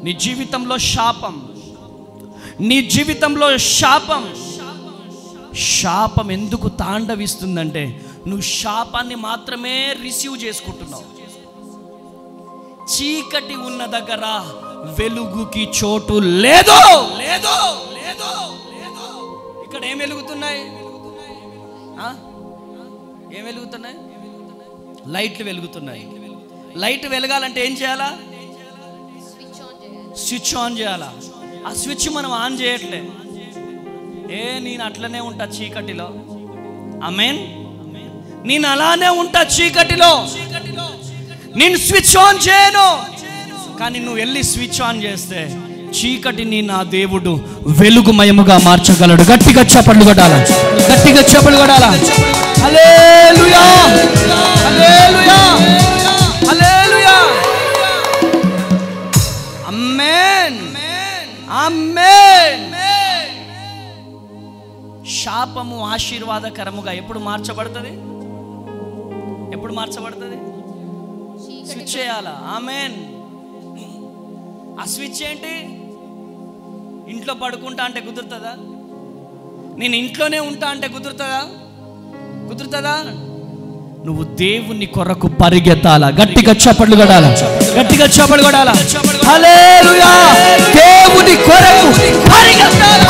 నీ జీవితంలో శాపం ఎందుకు తాండవిస్తుందంటే నువ్వు శాపాన్ని మాత్రమే రిసీవ్ చేసుకుంటున్నావు. చీకటి ఉన్న దగ్గర వెలుగుకి చోటు లేదు. ఇక్కడ ఏం వెలుగుతున్నాయి? లైట్లు వెలుగుతున్నాయి. లైట్ వెలగాలంటే ఏం చేయాలా? స్విచ్ ఆన్ చేయాలా? ఆ స్విచ్ మనం ఆన్ చేయట్లే. నేను అట్లనే ఉంటా చీకటిలో. ఆమేన్. నేను అలానే ఉంటా చీకటిలో. నేను స్విచ్ ఆన్ చేయను. కానీ నువ్వు వెళ్ళి స్విచ్ ఆన్ చేస్తే చీకటిని నా దేవుడు వెలుగుమయముగా మార్చగలడు. గట్టిగా చప్పట్లు కొట్టాలా? హల్లెలూయా, హల్లెలూయా, హల్లెలూయా. ఆమేన్, ఆమేన్. శాపము ఆశీర్వాదకరముగా ఎప్పుడు మార్చబడుతుంది? స్విచ్ చేయాలా? ఆమేన్. ఆ స్విచ్ ఏంటి? ఇంట్లో పడుకుంటా అంటే కుదురుతుందా? నేను ఇంట్లోనే ఉంటా అంటే కుదురుతుందా? నువ్వు దేవుని కొరకు పరిగెత్తాలా? గట్టిగా చప్పట్లు కొట్టాలా? హల్లెలూయా. దేవుని కొరకు పరిగెత్తాలా.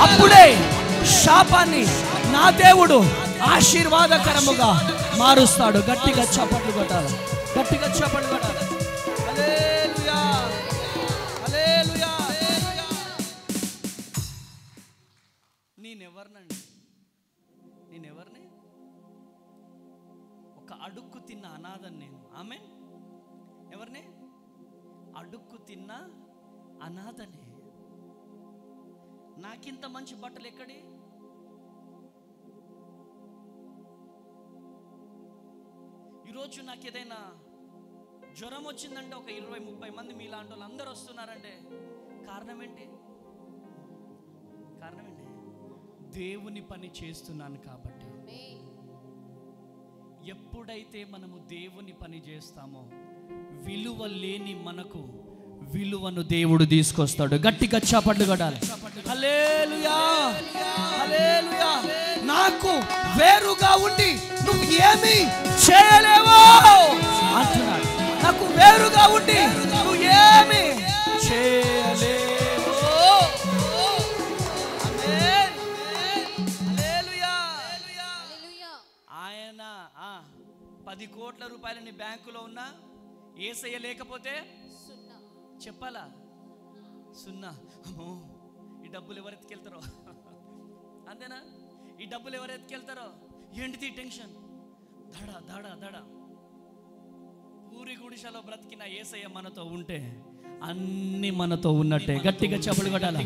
అప్పుడే శాపాన్ని నా దేవుడు ఆశీర్వాదకరముగా మారుస్తాడు. గట్టిగా చప్పట్లు కొట్టాలి. హల్లెలూయా, హల్లెలూయా. నేనెవరిని? ఒక అడుక్కు తిన్న అనాథని నేను. ఆమేన్. ఎవరిని? అడుక్కు తిన్న అనాథని. నాకింత మంచి బట్టలు ఎక్కడి? ఈరోజు నాకు ఏదైనా జ్వరం వచ్చిందంటే ఒక 20-30 మంది మీలాంటి వాళ్ళు అందరూ వస్తున్నారంటే కారణం ఏంటి? దేవుని పని చేస్తున్నాను కాబట్టి. ఎప్పుడైతే మనము దేవుని పని చేస్తామో విలువ లేని మనకు విలువను దేవుడు తీసుకొస్తాడు. గట్టిగా చప్పట్లు కొట్టాలి. హల్లెలూయా, హల్లెలూయా. నాకు వేరుగా ఉండి నువ్వు ఏమి చేయలేవో అంటున్నాడు. నాకు వేరుగా ఉండి నువ్వు ఏమి చేయలేవో. ఆమేన్, హల్లెలూయా. ఆయన 10 కోట్ల రూపాయలు నీ బ్యాంకులో ఉన్నా యేసయ్య లేకపోతే చెప్పాలా? సున్నా. అమ్మో, ఈ డబ్బులు ఎవరు ఎత్తుకెళ్తారో, అంతేనా? ఈ డబ్బులు ఎవరు ఎత్తుకెళ్తారో ఏంటిది టెన్షన్? దడ పూరి గుడిసెలో బ్రతికిన యేసయ్య మనతో ఉంటే అన్ని మనతో ఉన్నట్టే. గట్టిగా చప్పట్లు కొట్టాలి.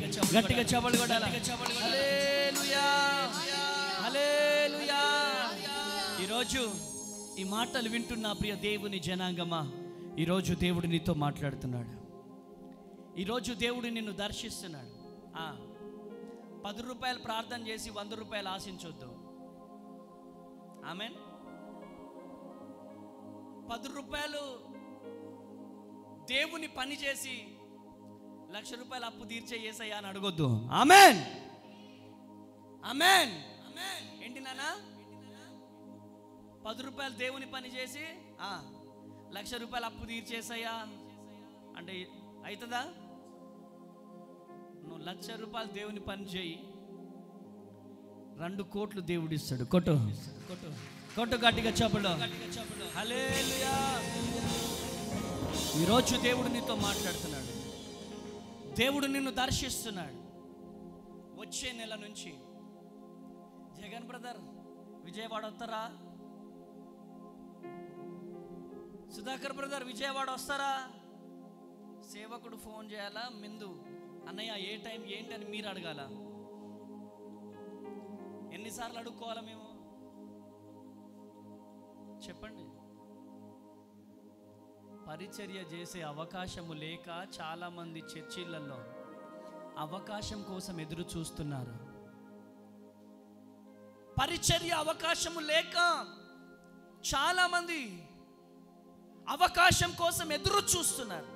హల్లెలూయా, హల్లెలూయా. ఈరోజు ఈ మాటలు వింటున్న ప్రియ దేవుని జనాంగమా, ఈరోజు దేవుడు నీతో మాట్లాడుతున్నాడు. ఈరోజు దేవుడు నిన్ను దర్శిస్తున్నాడు. 10 రూపాయలు ప్రార్థన చేసి 100 రూపాయలు ఆశించొద్దు. ఆమేన్. 10 రూపాయలు దేవుని పని చేసి 1,00,000 రూపాయలు అప్పు తీర్చే యేసయ్యా అని అడగొద్దు. ఆమేన్ ఆమేన్. ఏంటి నాన్న? 10 రూపాయలు దేవుని పని చేసి 1,00,000 రూపాయలు అప్పు తీర్చేసయ్యా అంటే అవుతుందా? నువ్వు 1,00,000 రూపాయలు దేవుని పని చేయి, 2 కోట్లు దేవుడు ఇస్తాడు. కొట్టు కొట్టు కొట్టు గట్టిగా చెప్పడు. హల్లెలూయా. ఈరోజు దేవుడు నీతో మాట్లాడుతున్నాడు. దేవుడు నిన్ను దర్శిస్తున్నాడు. వచ్చే నెల నుంచి జగన్ బ్రదర్ విజయవాడ వస్తారా? సుధాకర్ బ్రదర్ విజయవాడ వస్తారా? సేవకుడు ఫోన్ చేయాలా? ముందు అన్నయ్య ఏ టైం ఏంటి అని మీరు అడగాల. ఎన్నిసార్లు అడుక్కోవాలా మేము? చెప్పండి. పరిచర్య చేసే అవకాశము లేక చాలామంది చర్చిలలో అవకాశం కోసం ఎదురు చూస్తున్నారు. పరిచర్య అవకాశము లేక చాలామంది అవకాశం కోసం ఎదురు చూస్తున్నారు.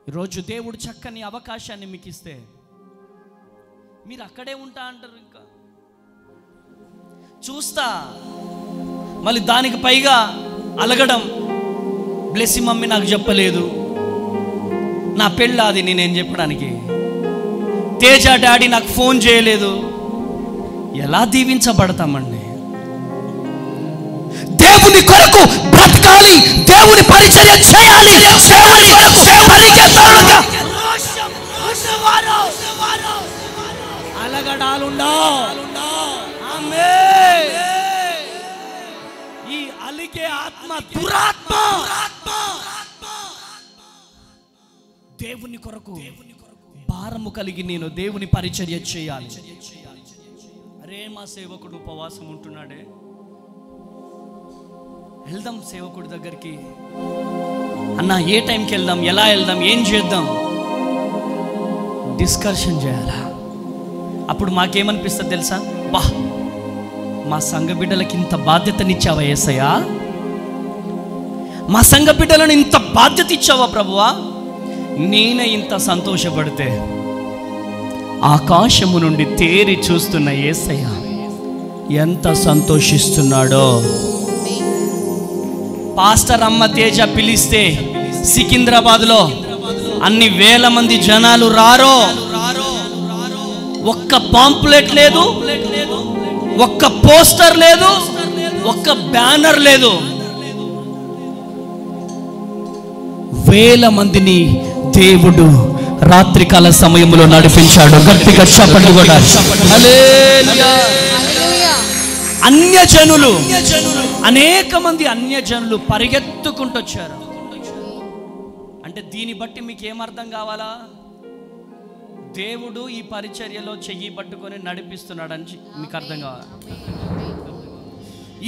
ఈరోజు దేవుడు చక్కని అవకాశాన్ని మీకు ఇస్తే మీరు అక్కడే ఉంటా అంటారు. ఇంకా చూస్తా మళ్ళీ దానికి పైగా అలగడం. బ్లెస్సింగ్ మమ్మీ నాకు చెప్పలేదు, నా పెళ్ళాది నేనేం చెప్పడానికి, తేజ డాడీ నాకు ఫోన్ చేయలేదు. ఎలా దీవించబడతామండి? దేవుని కొరకు బ్రతకాలి, దేవుని పరిచర్య చేయాలి. అలగడాలుండా. ఈ అలిగే ఆత్మ దురాత్మ దేవుని కొరకు భారము కలిగి నేను దేవుని పరిచర్య చేయాలి. అరే మా సేవకుడు ఉపవాసం ఉంటున్నాడే, వెళ్దాం సేవకుడి దగ్గరికి. అన్న ఏ టైంకి వెళ్దాం, ఎలా వెళ్దాం, ఏం చేద్దాం, డిస్కషన్ చేయాలా. అప్పుడు మాకేమనిపిస్తుంది తెలుసా? బా మా సంఘ బిడ్డలకి ఇంత బాధ్యతనిచ్చావా యేసయ్యా, మా సంఘ బిడ్డలను ఇంత బాధ్యత ఇచ్చావా ప్రభువా. నేనే ఇంత సంతోషపడితే ఆకాశము నుండి తేరి చూస్తున్న యేసయ్య ఎంత సంతోషిస్తున్నాడో. పాస్టర్ అమ్మ తేజ పిలిస్తే సికింద్రాబాద్లో అన్ని వేల మంది జనాలు రారో, ఒక్క పాంప్లెట్ లేదు, ఒక్క పోస్టర్ లేదు, ఒక్క బ్యానర్ లేదు, వేల మందిని దేవుడు రాత్రికాల సమయంలో నడిపించాడు. గట్టిగా చప్పట్లు కూడా. హల్లెలూయా. అన్యజనులు, అనేక మంది అన్యజనులు పరిగెత్తుకుంటూ వచ్చారు. అంటే దీన్ని బట్టి మీకు ఏమర్థం కావాలా? దేవుడు ఈ పరిచర్యలో చెయ్యి పట్టుకొని నడిపిస్తున్నాడని మీకు అర్థం కావాలి.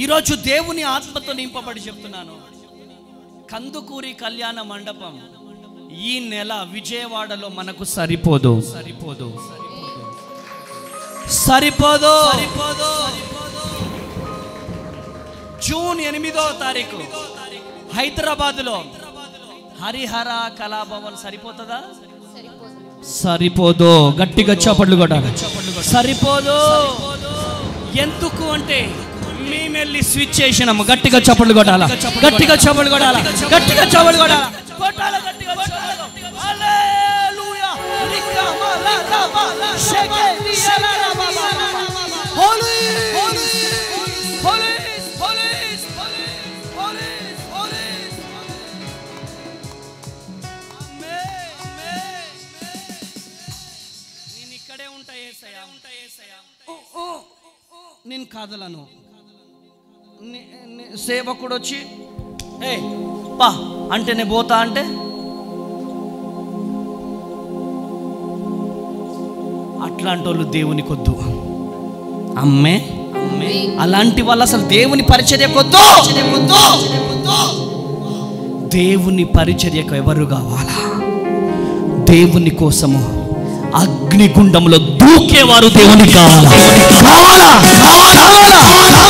ఈరోజు దేవుని ఆత్మతో నింపబడి చెప్తున్నాను, కందుకూరి కళ్యాణ మండపం ఈ నెల విజయవాడలో మనకు సరిపోదు, సరిపోదు, సరిపోదు. జూన్ 8వ తారీఖు హైదరాబాద్లో హరిహర కళాభవన్ సరిపోతుందా? సరిపోదు. గట్టిగా చప్పట్లు కొట్టాలి. సరిపోదు. ఎందుకు అంటే మేమెళ్ళి స్విచ్ చేసినాము. గట్టిగా చప్పట్లు కొట్టాలా, గట్టిగా చప్పట్లు కొట్టాలా, గట్టిగా చప్పట్లు కొట్టాలా, కొట్టాలా, గట్టిగా. హల్లెలూయా. హోలీ హోలీ హోలీ హోలీ హోలీ హోలీ. నేను ఇక్కడే ఉంటా యేసయ్యా, నేను కాదలను. సేవకుడు వచ్చి ఏ పా అంటే నేను పోతా అంటే అట్లాంటి వాళ్ళు దేవుని కొద్దు. అమ్మే అలాంటి వాళ్ళు అసలు దేవుని పరిచర్య కొద్దు. దేవుని పరిచర్యకు ఎవరు కావాలా? దేవుని కోసము అగ్నిగుండంలో దూకేవారు దేవునికి కావాలా? కావాలా? కావాలా?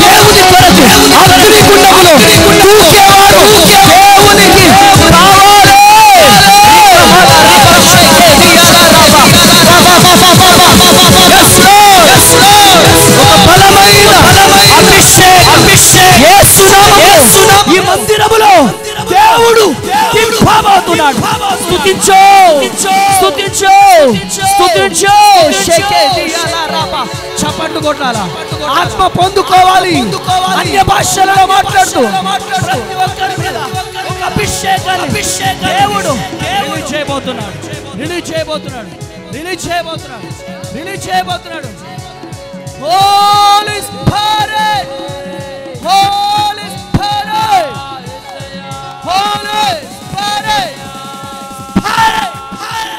దేవుని కొరకు అగ్నిగుండంలో దూకేవారు దేవునికి కావాలి. ఈ మందిరములో దేవుడు దింపబోతున్నాడు. స్తుతించు, స్తుతించు, స్తుతించు. చప్పట్లు కొట్టాలా? ఆత్మ పొందుకోవాలి. అన్య భాషలలో మాట్లాడుతూ ప్రతి ఒక్కరి మీద ఒక అభిషేకాన్ని దేవుడు రిలీజ్ చేయబోతున్నాడు. రిలీజ్ చేయబోతున్నాడు. రిలీజ్ చేయబోతున్నాడు. రిలీజ్ చేయబోతున్నాడు. Holy Spirit, Holy Spirit, Holy Spirit,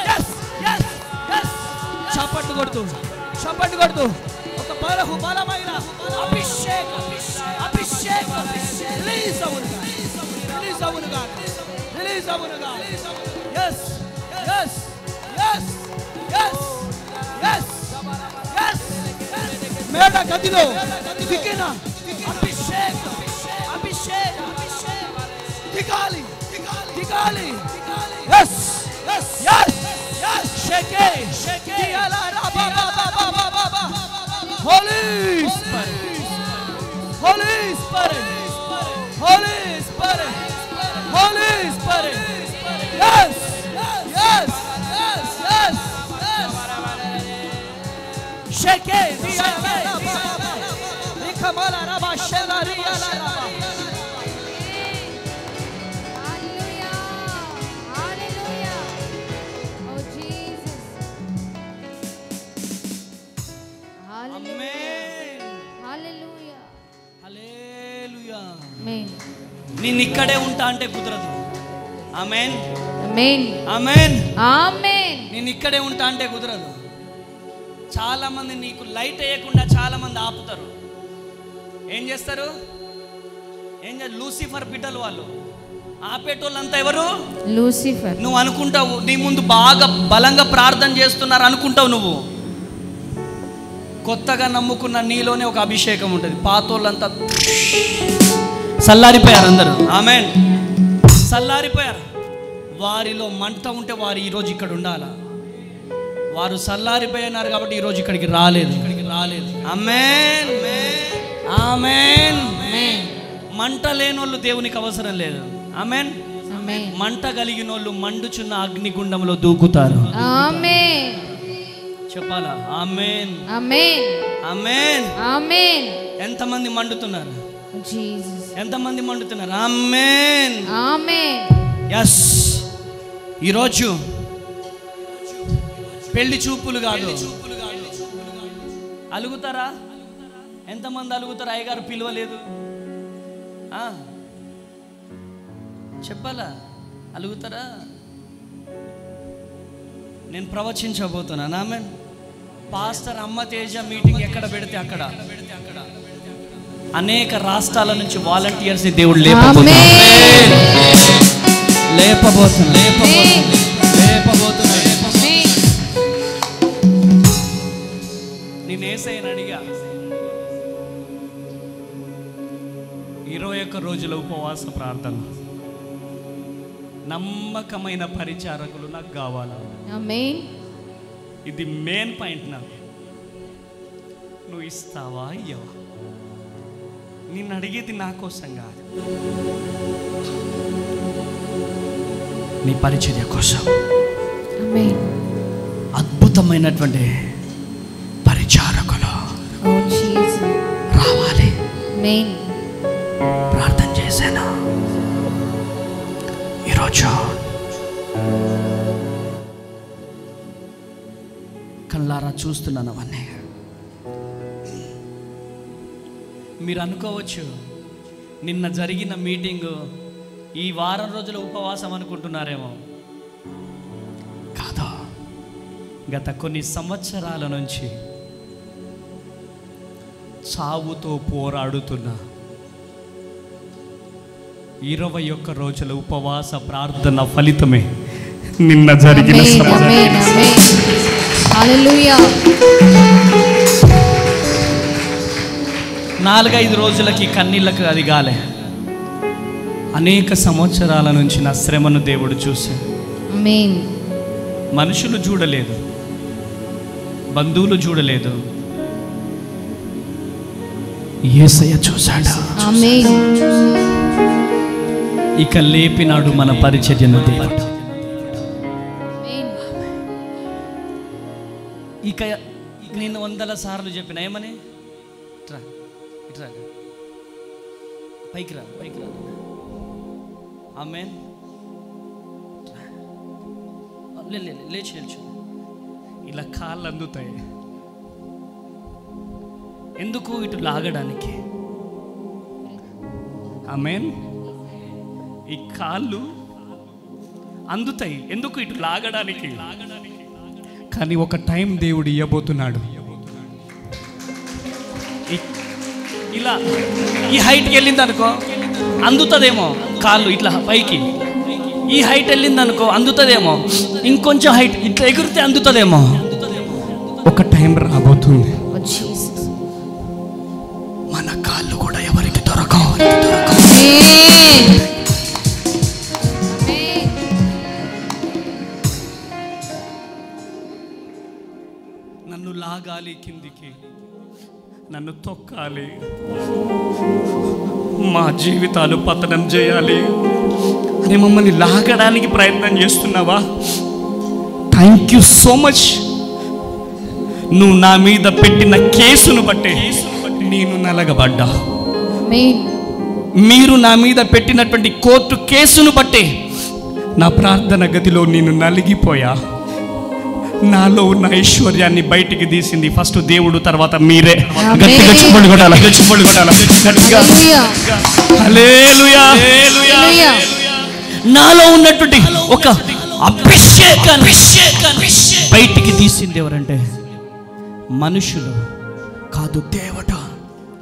yes, yes, yes. చప్పట్లు కొడుతూ, చప్పట్లు కొడుతూ ఒక బలమైన అభిషేకం, అభిషేకం రిలీజ్ అవునుగా, రిలీజ్ అవునుగా, రిలీజ్ అవునుగా. Yes, yes, yes, yes, yes, yes. మేడ గదిలో దిగిన అభిషేకం, అభిషేకం దిగాలి, దిగాలి. yes, yes, yes, yes. shake, Holy Spirit, Holy Spirit, Holy Spirit, Holy Spirit. yes, yes, yes, yes, yes. shake Hallelujah. Hallelujah. Oh Jesus. Hallelujah. Hallelujah. హల్లెలూయా. Amen. నేను ఇక్కడే ఉంటా అంటే కుదరదు. ఆమేన్, Amen. ఆమేన్. Amen. నేను ఇక్కడే ఉంటా అంటే కుదరదు. చాలా మంది నీకు లైట్ వేయకుండా చాలా మంది ఆపుతారు. ఏం చేస్తారు? లూసిఫర్ బిడ్డలు వాళ్ళు. ఆపేటోళ్ళంతా ఎవరు? లూసిఫర్. నువ్వు అనుకుంటావు నీ ముందు బాగా బలంగా ప్రార్థన చేస్తున్నారు అనుకుంటావు. నువ్వు కొత్తగా నమ్ముకున్న నీలోనే ఒక అభిషేకం ఉంటుంది. పాతోళ్ళంతా చల్లారిపోయారు అందరూ. ఆమేన్. చల్లారిపోయారు. వారిలో మంట ఉంటే వారు ఈరోజు ఇక్కడ ఉండాలా? వారు చల్లారిపోయినారు కాబట్టి ఈరోజు ఇక్కడికి రాలేదు. ఆమేన్, ఆమేన్. మంట లేని వాళ్ళు దేవునికి అవసరం లేదు. ఆమేన్. మంట కలిగిన వాళ్ళు మండుచున్న అగ్నిగుండంలో దూకుతారు. ఆమేన్. చెప్పాలా? ఆమేన్, ఆమేన్, ఆమేన్, ఆమేన్. ఎంతమంది మండుతున్నారు? జీసస్. ఎంతమంది మండుతున్నారు? ఆమేన్, ఆమేన్. ఎస్. ఈరోజు పెళ్లి చూపులు కాదు. అలుగుతారా? ఎంతమంది అలుగుతారు? అయ్యగారు పిలవలేదు. చెప్పాలా? అలుగుతారా? నేను ప్రవచించబోతున్నాను. ఆమేన్. పాస్టర్ అమ్మ తేజ మీటింగ్ ఎక్కడ పెడితే అక్కడ అనేక రాష్ట్రాల నుంచి వాలంటీర్స్ దేవుడు లేపబోతున్నాడు. నేను యేసయ్యను అడిగా, 21 రోజుల ఉపవాస ప్రార్థన, నమ్మకమైన పరిచారకులు నాకు కావాలా? ఆమేన్. ఇది మెయిన్ పాయింట్. నాకు నువ్వు ఇస్తావా ఇయ్యవా? నిన్ను అడిగేది నా కోసం కాదు, నీ పరిచర్య కోసం. ఆమేన్. అద్భుతమైనటువంటి పరిచారకులు ఓ జీసస్ రావాలి. ఆమేన్. ప్రార్థన చేశాను ఈరోజు. కళ్ళారా చూస్తున్నాను అవన్నీ. మీరు అనుకోవచ్చు నిన్న జరిగిన మీటింగు ఈ వారం రోజుల ఉపవాసం అనుకుంటున్నారేమో. కాదు, గత కొన్ని సంవత్సరాల నుంచి చావుతో పోరాడుతున్న 21 రోజుల ఉపవాస ప్రార్థన ఫలితమే నిన్న జరిగిన ఆమేన్. ఆమేన్. ఆమేన్. హల్లెలూయా. 4-5 రోజులకి కన్నీళ్ళకి అది గాలే. అనేక సంవత్సరాల నుంచి నా శ్రమను దేవుడు చూశాడు. ఆమేన్. మనుషులు చూడలేదు, బంధువులు చూడలేదు, యేసయ్య చూశాడు. ఆమేన్. ఇక లేపినాడు మన పరిచర్యను దేవుడు. ఆమేన్. ఇక నేను 100 సార్లు చెప్పిన ఏమని, ఇట్రా ఇట్రా, పైకి రా, పైకి రా. ఆమేన్. లేచి నిల్చో. ఇలా కాళ్ళు అందుతాయి. ఎందుకు? ఇటు లాగడానికి. ఆమేన్. ఈ కాళ్ళు అందుతాయి ఎందుకు? ఇటు లాగడానికి. కానీ ఒక టైం దేవుడు ఇవ్వబోతున్నాడు. ఇలా ఈ హైట్కి వెళ్ళింది అనుకో అందుతుందేమో కాళ్ళు, ఇట్లా పైకి ఈ హైట్ వెళ్ళింది అనుకో అందుతుందేమో, ఇంకొంచెం హైట్ ఇట్లా ఎగిరితే అందుతుందేమో. ఒక టైం రాబోతుంది ఓ జీసస్. మన కాళ్ళు కూడా ఎవరికి దొరకవు. ఆమేన్. ఆమేన్. నన్ను లాగాలి కిందికి, నన్ను తొక్కాలి, మా జీవితాలు పతనం చేయాలి అని మమ్మల్ని లాగడానికి ప్రయత్నం చేస్తున్నావా? Thank you so much. నువ్వు నా మీద పెట్టిన కేసును బట్టి నేను నలగబడ్డా. ఆమేన్. మీరు నా మీద పెట్టినటువంటి కోర్టు కేసును బట్టి నా ప్రార్థన గదిలో నేను నలిగిపోయా. నాలో ఉన్న ఐశ్వర్యాన్ని బయటికి తీసింది ఫస్ట్ దేవుడు, తర్వాత మీరే. గట్టిగా చప్పట్లు కొట్టాలి, చప్పట్లు కొట్టాలి, గట్టిగా. హల్లెలూయా. హల్లెలూయా. నాలో ఉన్నటువంటి ఒక అభిషేకాన్ని బయటికి తీసింది ఎవరంటే మనుషులు కాదు, దేవుడు.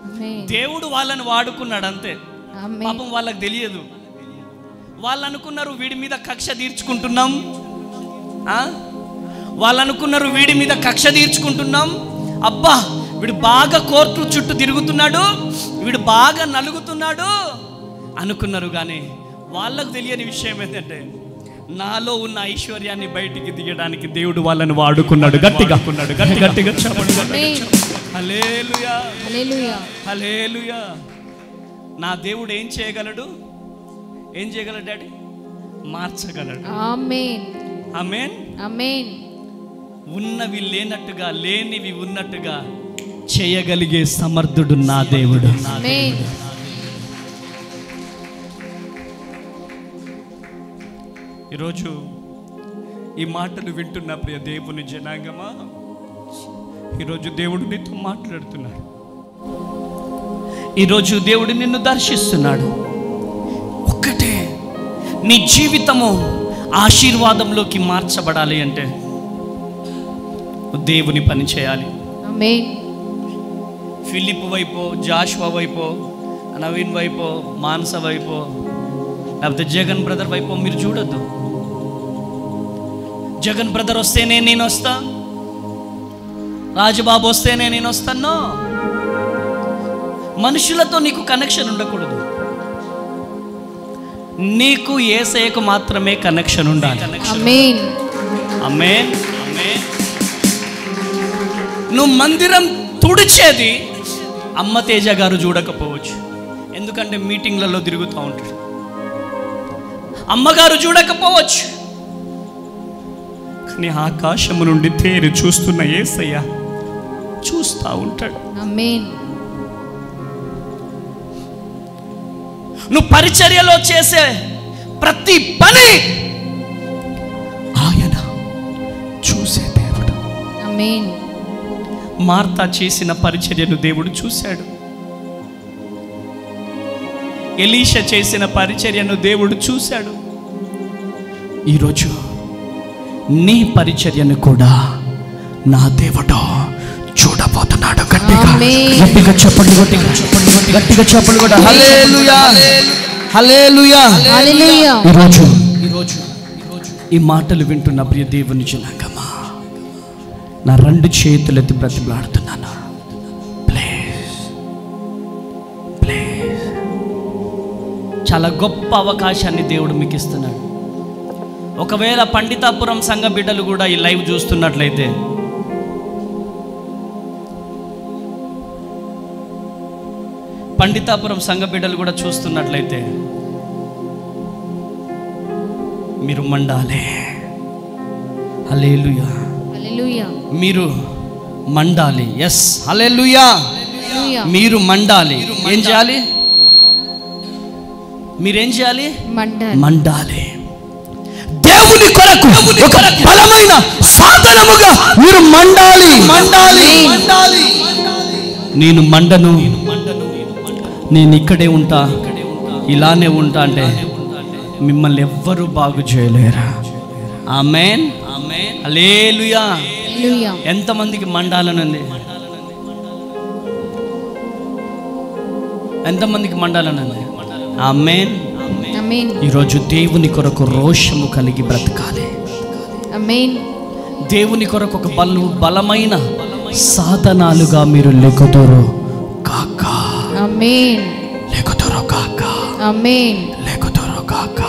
ఆమేన్. దేవుడు వాళ్ళని వాడుకున్నాడు అంతే. ఆమేన్. పాపం వాళ్ళకి తెలియదు. వాళ్ళు అనుకున్నారు వీడి మీద కక్ష తీర్చుకుంటున్నాం, వాళ్ళు అనుకున్నారు వీడి మీద కక్ష తీర్చుకుంటున్నాం, అబ్బా వీడు బాగా కోర్టు చుట్టూ తిరుగుతున్నాడు, వీడు బాగా నలుగుతున్నాడు అనుకున్నారు. కానీ వాళ్ళకు తెలియని విషయం ఏంటంటే నాలో ఉన్న ఐశ్వర్యాన్ని బయటికి తీయడానికి దేవుడు వాళ్ళని వాడుకున్నాడు. గట్టిగా గట్టిగా చెప్పండి. హల్లెలూయా. హల్లెలూయా. హల్లెలూయా. నా దేవుడు ఏం చేయగలడు? ఏం చేయగలడు డాడీ? మార్చగలడు. ఆమేన్. ఆమేన్. ఆమేన్. ఉన్నవి లేనట్టుగా, లేనివి ఉన్నట్టుగా చేయగలిగే సమర్థుడు నా దేవుడు. ఆమేన్. ఈరోజు ఈ మాటలు వింటున్న ప్రియ దేవుని జనాంగమా, ఈరోజు దేవుడు నీతో మాట్లాడుతున్నాడు. ఈరోజు దేవుడు నిన్ను దర్శిస్తున్నాడు. ఒక్కటే, నీ జీవితము ఆశీర్వాదంలోకి మార్చబడాలి అంటే దేవుని పని చేయాలి. ఆమేన్. ఫిలిప్ వైపో, జాషువా వైపో, నవీన్ వైపో, మానస వైపో, లేకపోతే జగన్ బ్రదర్ వైపో మీరు చూడొద్దు. జగన్ బ్రదర్ వస్తేనే నేను వస్తా, రాజబాబు వస్తేనే నేను వస్తాను. మనుషులతో నీకు కనెక్షన్ ఉండకూడదు. నీకు యేసయ్యకు మాత్రమే కనెక్షన్ ఉండాలి. ఆమేన్. ఆమేన్. నువ్వు మందిరం తుడిచేది అమ్మ తేజ గారు చూడకపోవచ్చు, ఎందుకంటే మీటింగ్లలో తిరుగుతూ ఉంటాడు. అమ్మగారు చూడకపోవచ్చు, కానీ ఆకాశము నుండి తేరు చూస్తున్న యేసయ్య చూస్తూ ఉంటాడు. ఆమేన్. నువ్వు పరిచర్యలో చేసే ప్రతి పని ఆయన చూసే దేవుడు. ఆమేన్. మార్తా చేసిన పరిచర్యను దేవుడు చూశాడు. ఎలీషా చేసిన పరిచర్యను దేవుడు చూశాడు. ఈరోజు నీ పరిచర్యను కూడా నా దేవుడు చూడబోతున్నాడు. గట్టిగా గట్టిగా చెప్పండి, గట్టిగా చెప్పండి, గట్టిగా చెప్పండి కూడా. హల్లెలూయా. హల్లెలూయా. హల్లెలూయా. ఈరోజు ఈ మాటలు వింటున్న ప్రియ దేవుని జనాంగమా, నా 2 చేతులెత్తి బ్రతిమలాడుతున్నాను. Please please. చాలా గొప్ప అవకాశాన్ని దేవుడు మీకు ఇస్తున్నాడు. ఒకవేళ పండితాపురం సంఘ బిడ్డలు కూడా ఈ లైవ్ చూస్తున్నట్లయితే, పండితాపురం సంఘ బిడ్డలు కూడా చూస్తున్నట్లయితే మీరు మండాలి. హల్లెలూయా, హల్లెలూయా. మీరు మండాలి. ఎస్, హల్లెలూయా. మీరు మండాలి. ఏం చేయాలి? మీరేం చేయాలి? మండాలి. దేవుని కొరకు ఒక బలమైన సాధనముగా మీరు మండాలి. నేను మండను, నేను ఇక్కడే ఉంటా, ఇలానే ఉంటా అంటే మిమ్మల్ని ఎవ్వరూ బాగు చేయలేరా? ఆమేన్, హల్లెలూయా. ఎంతమందికి మండాలనుంది? ఎంతమందికి మండాలనుంది? ఆమేన్. ఈరోజు దేవుని కొరకు రోషము కలిగి బ్రతకాలి. దేవుని కొరకు ఒక బలమైన సాధనాలుగా మీరు లెక్కుతారు కాక. లెక్కుతారు కాక. లెక్కుతారు కాక.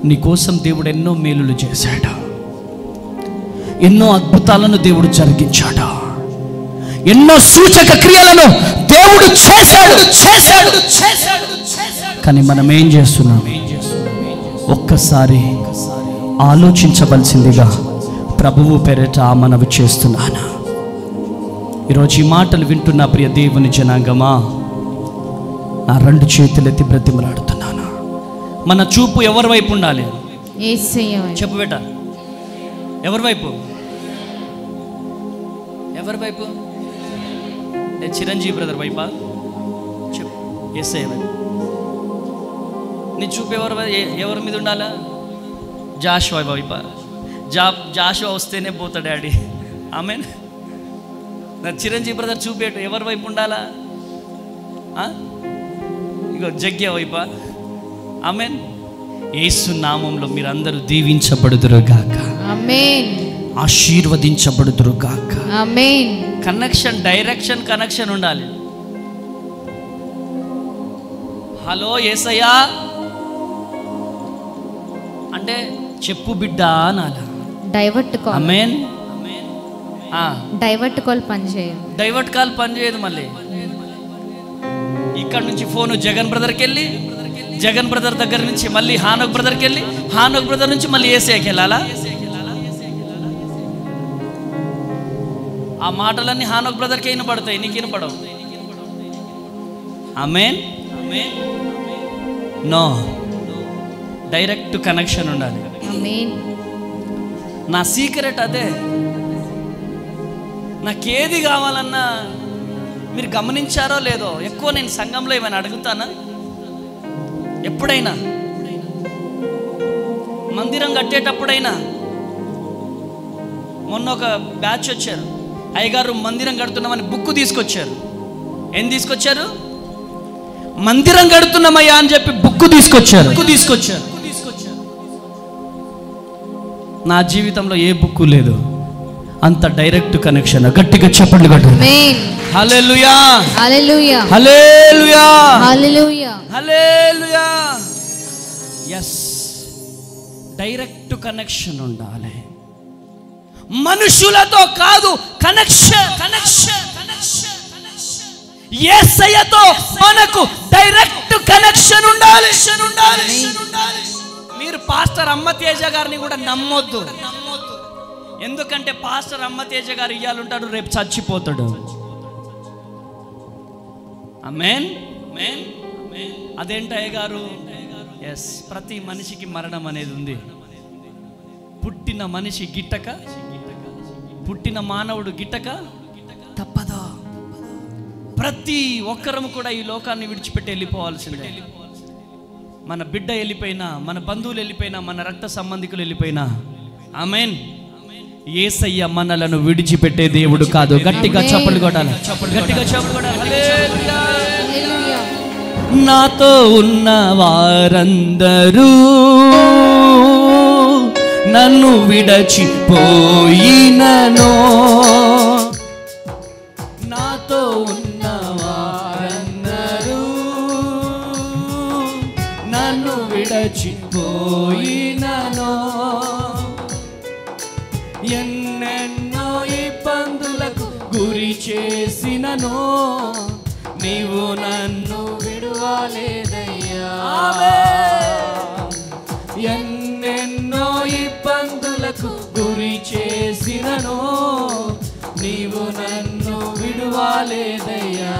నీ కోసం దేవుడు ఎన్నో మేలులు చేశాడు, ఎన్నో అద్భుతాలను దేవుడు జరిగించాడు, ఎన్నో సూచక క్రియలను దేవుడు చేశాడు. కానీ మనం ఏం చేస్తున్నాం? ఒక్కసారి ఆలోచించవలసిందిగా ప్రభువు పేరిట మనవి చేస్తున్నాను. ఈరోజు ఈ మాటలు వింటున్న ప్రియ దేవుని జనాంగమా, నా 2 చేతులెత్తి బ్రతిమలాడుతున్నాను. మన చూపు ఎవరి వైపు ఉండాలి? చెప్పు బేట, ఎవరి వైపు? ఎవరి వైపు? చిరంజీవి బ్రదర్ వైపా? చెప్పు. యేసయ్య వైపు. నీ చూపు ఎవరి మీద ఉండాలా? జాషువా వైపా? జాషువా వస్తేనే పోతా డాడీ. ఆమేన్. నా చిరంజీవి బ్రదర్ చూపేటు ఎవరి వైపు ఉండాలా? ఇగో జగ్య వైపా? ఆమేన్. యేసు నామంలో మీరందరూ దీవించబడుదురు గాక. ఆమేన్. ఆశీర్వదించబడుదురు గాక. ఆమేన్. కనెక్షన్, డైరెక్షన్ కనెక్షన్ ఉండాలి. హలో యేసయ్యా అంటే చెప్పు బిడ్డ అనాలా? Divert call. ఆమేన్. డైవర్ట్ కాల్ పనిచేయదు. డైవర్ట్ కాల్ పనిచేయదు. మళ్ళీ ఇక్కడ నుంచి ఫోను జగన్ బ్రదర్కి వెళ్ళి, జగన్ బ్రదర్ దగ్గర నుంచి మళ్ళీ హానోక్ బ్రదర్కి వెళ్ళి, హానోక్ బ్రదర్ నుంచి మళ్ళీ యేసయ్యకి వెళ్ళాలా? ఆ మాటలన్నీ హానోక్ బ్రదర్కి వినపడతాయి, నీకు వినపడవు. ఆమేన్. నో, డైరెక్ట్ కనెక్షన్ ఉండాలి. నా సీక్రెట్ అదే. నాకేది కావాలన్నా మీరు గమనించారో లేదో, ఎక్కువ నేను సంఘంలో ఏమైనా అడుగుతానా? ఎప్పుడైనా మందిరం కట్టేటప్పుడైనా, మొన్న ఒక బ్యాచ్ వచ్చారు, అయ్యగారు మందిరం కడుతున్నామని బుక్ తీసుకొచ్చారు. ఏం తీసుకొచ్చారు? మందిరం కడుతున్నామయ్యా అని చెప్పి బుక్ తీసుకొచ్చారు. నా జీవితంలో ఏ బుక్ లేదు, అంత డైరెక్ట్ కనెక్షన్. గట్టిగా చప్పట్లు కొట్టు. హల్లెలూయా, హల్లెలూయా, హల్లెలూయా, హల్లెలూయా, హల్లెలూయా. yes, డైరెక్ట్ కనెక్షన్ ఉండాలి. మనుషులతో కాదు, కనెక్షన్. యేసయ్యతో మనకు డైరెక్ట్ కనెక్షన్ ఉండాలి. మీరు పాస్టర్ అమ్మతేజ గారిని కూడా నమ్మొద్దు. ఎందుకంటే పాస్టర్ అమ్మతేజ గారు ఇయ్యాలుంటాడు, రేపు చచ్చిపోతాడు. ఆమేన్. అదేంటి అయ్యగారు? ఎస్, ప్రతి మనిషికి మరణం అనేది ఉంది. పుట్టిన మనిషి గిట్టక, పుట్టిన మానవుడు గిట్టక తప్పదా? ప్రతి ఒక్కరము కూడా ఈ లోకాన్ని విడిచిపెట్టి వెళ్ళిపోవాల్సిందే. మన బిడ్డ వెళ్ళిపోయినా, మన బంధువులు వెళ్ళిపోయినా, మన రక్త సంబంధికులు వెళ్ళిపోయినా, ఆమేన్, యేసయ్య మనలను విడిచిపెట్టే దేవుడు కాదు. గట్టిగా చప్పట్లు కొట్టాలి. గట్టిగా చప్పట్లు కొట్టాలి. హల్లెలూయా. నాతో ఉన్న వారందరూ నన్ను విడచిపోయినను నాతో ఉన్నవారన్నారు నన్ను విడచిపోయినను ఎన్నెన్నో ఇబ్బందులకు గురి చేసినను నీవు నన్ను విడువలేదయ్యా ఎన్నెన్నో ఇబ్బందులకు గురి చేసినను నీవు నన్ను విడువలేదయ్యా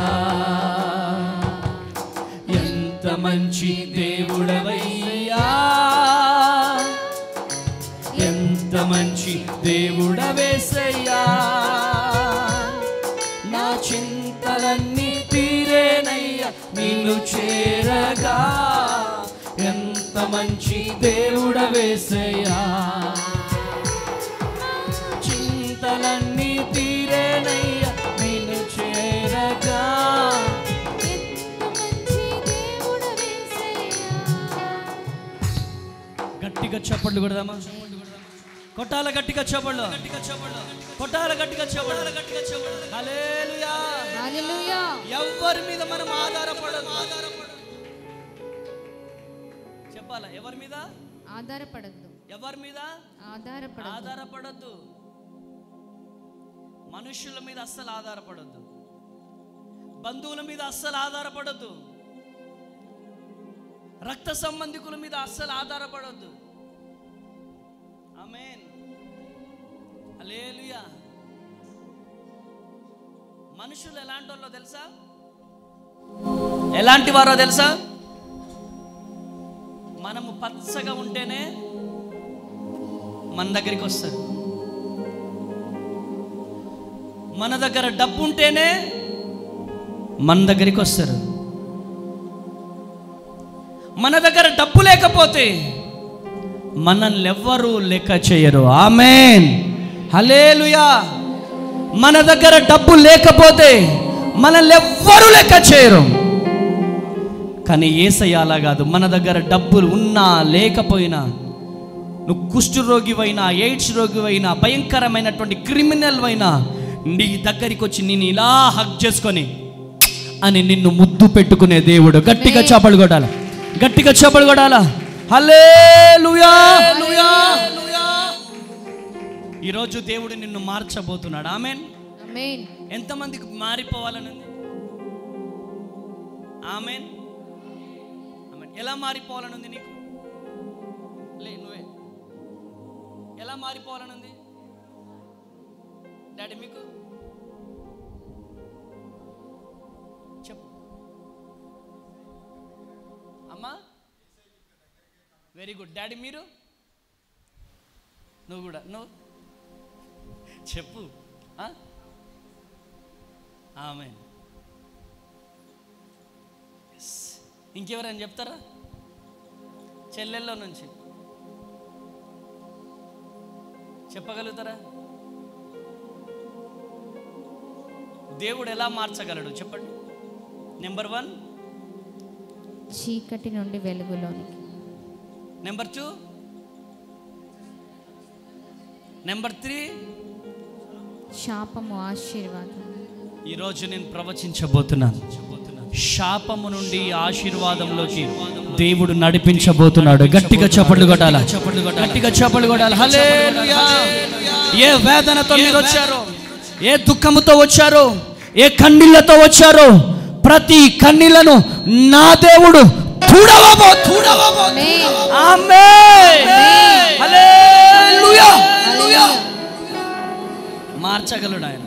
ఎంత మంచి దేవుడవయ్యా ఎంత మంచి దేవుడవేసయ్యా నా చింతలన్నీ తీరేనయ్యా నిన్ను చేరగా ఎంత మంచి దేవుడవేసయ్యా చింతలన్నీ తీరేనయ్యా నిన్ను చేరగా గట్టిగా చప్పట్లు కొడదామా కొట్టాల గట్టిగా చప్పట్లు కొట్టాల గట్టిగా చప్పట్లు హల్లెలూయా హల్లెలూయా ఎవరి మీద మనం ఆధారపడదు చెప్పాలా ఎవరి మీద ఆధారపడద్దు ఎవరి మీద ఆధారపడద్దు మనుషుల మీద అస్సలు ఆధారపడద్దు బంధువుల మీద అస్సలు ఆధారపడద్దు రక్త సంబంధికుల మీద అస్సలు ఆధారపడద్దు ఆమేన్ హల్లెలూయా మనుషులు ఎలాంటి వాళ్ళో తెలుసా ఎలాంటి వారో తెలుసా మనము పచ్చగా ఉంటేనే మన దగ్గరికి వస్తారు మన దగ్గర డబ్బు ఉంటేనే మన దగ్గరికి వస్తారు మన దగ్గర డబ్బు లేకపోతే మనల్ని ఎవ్వరూ లెక్క చేయరు ఆమేన్ హల్లెలూయా మన దగ్గర డబ్బు లేకపోతే మనల్ని ఎవ్వరూ లెక్క చేయరు కానీ యేసయ్య అలా కాదు మన దగ్గర డబ్బులు ఉన్నా లేకపోయినా నువ్వు కుష్ఠరోగివైనా ఎయిడ్స్ రోగివైనా భయంకరమైనటువంటి క్రిమినల్ అయినా నీ దగ్గరికి వచ్చి నేను ఇలా హగ్ చేసుకొని అని నిన్ను ముద్దు పెట్టుకునే దేవుడు గట్టిగా చప్పట్లు కొట్టాలి గట్టిగా చప్పట్లు కొట్టాలా హల్లెలూయా ఈరోజు దేవుడు నిన్ను మార్చబోతున్నాడు ఆమేన్ ఆమేన్ ఎంతమందికి మారిపోవాలని ఆమేన్ ఎలా మారిపోవాలనుంది నీకు నువ్వే ఎలా మారిపోవాలనుంది డాడీ మీకు చెప్పు అమ్మా వెరీ గుడ్ డాడీ మీరు నువ్వు కూడా నువ్వు చెప్పు ఆమేన్ ఇంకెవరైనా చెప్తారా చెల్లెల్లో నుంచి చెప్పగలుగుతారా దేవుడు ఎలా మార్చగలడు చెప్పండి నెంబర్ 1 చీకటి నుండి వెలుగులోనికి నెంబర్ 2 నెంబర్ 3 శాపము ఆశీర్వాదం ఈరోజు నేను ప్రవచించబోతున్నాను శాపము నుండి ఆశీర్వాదంలోకి దేవుడు నడిపించబోతున్నాడు గట్టిగా చప్పట్లు కొట్టాలా గట్టిగా చప్పట్లు కొట్టాలి హల్లెలూయా ఏ వేదనతో మీరు వచ్చారో ఏ దుఃఖముతో వచ్చారో ఏ కన్నీళ్లతో వచ్చారో ప్రతి కన్నీళ్లను నా దేవుడు ఆమేన్ హల్లెలూయా మార్చగలడు ఆయన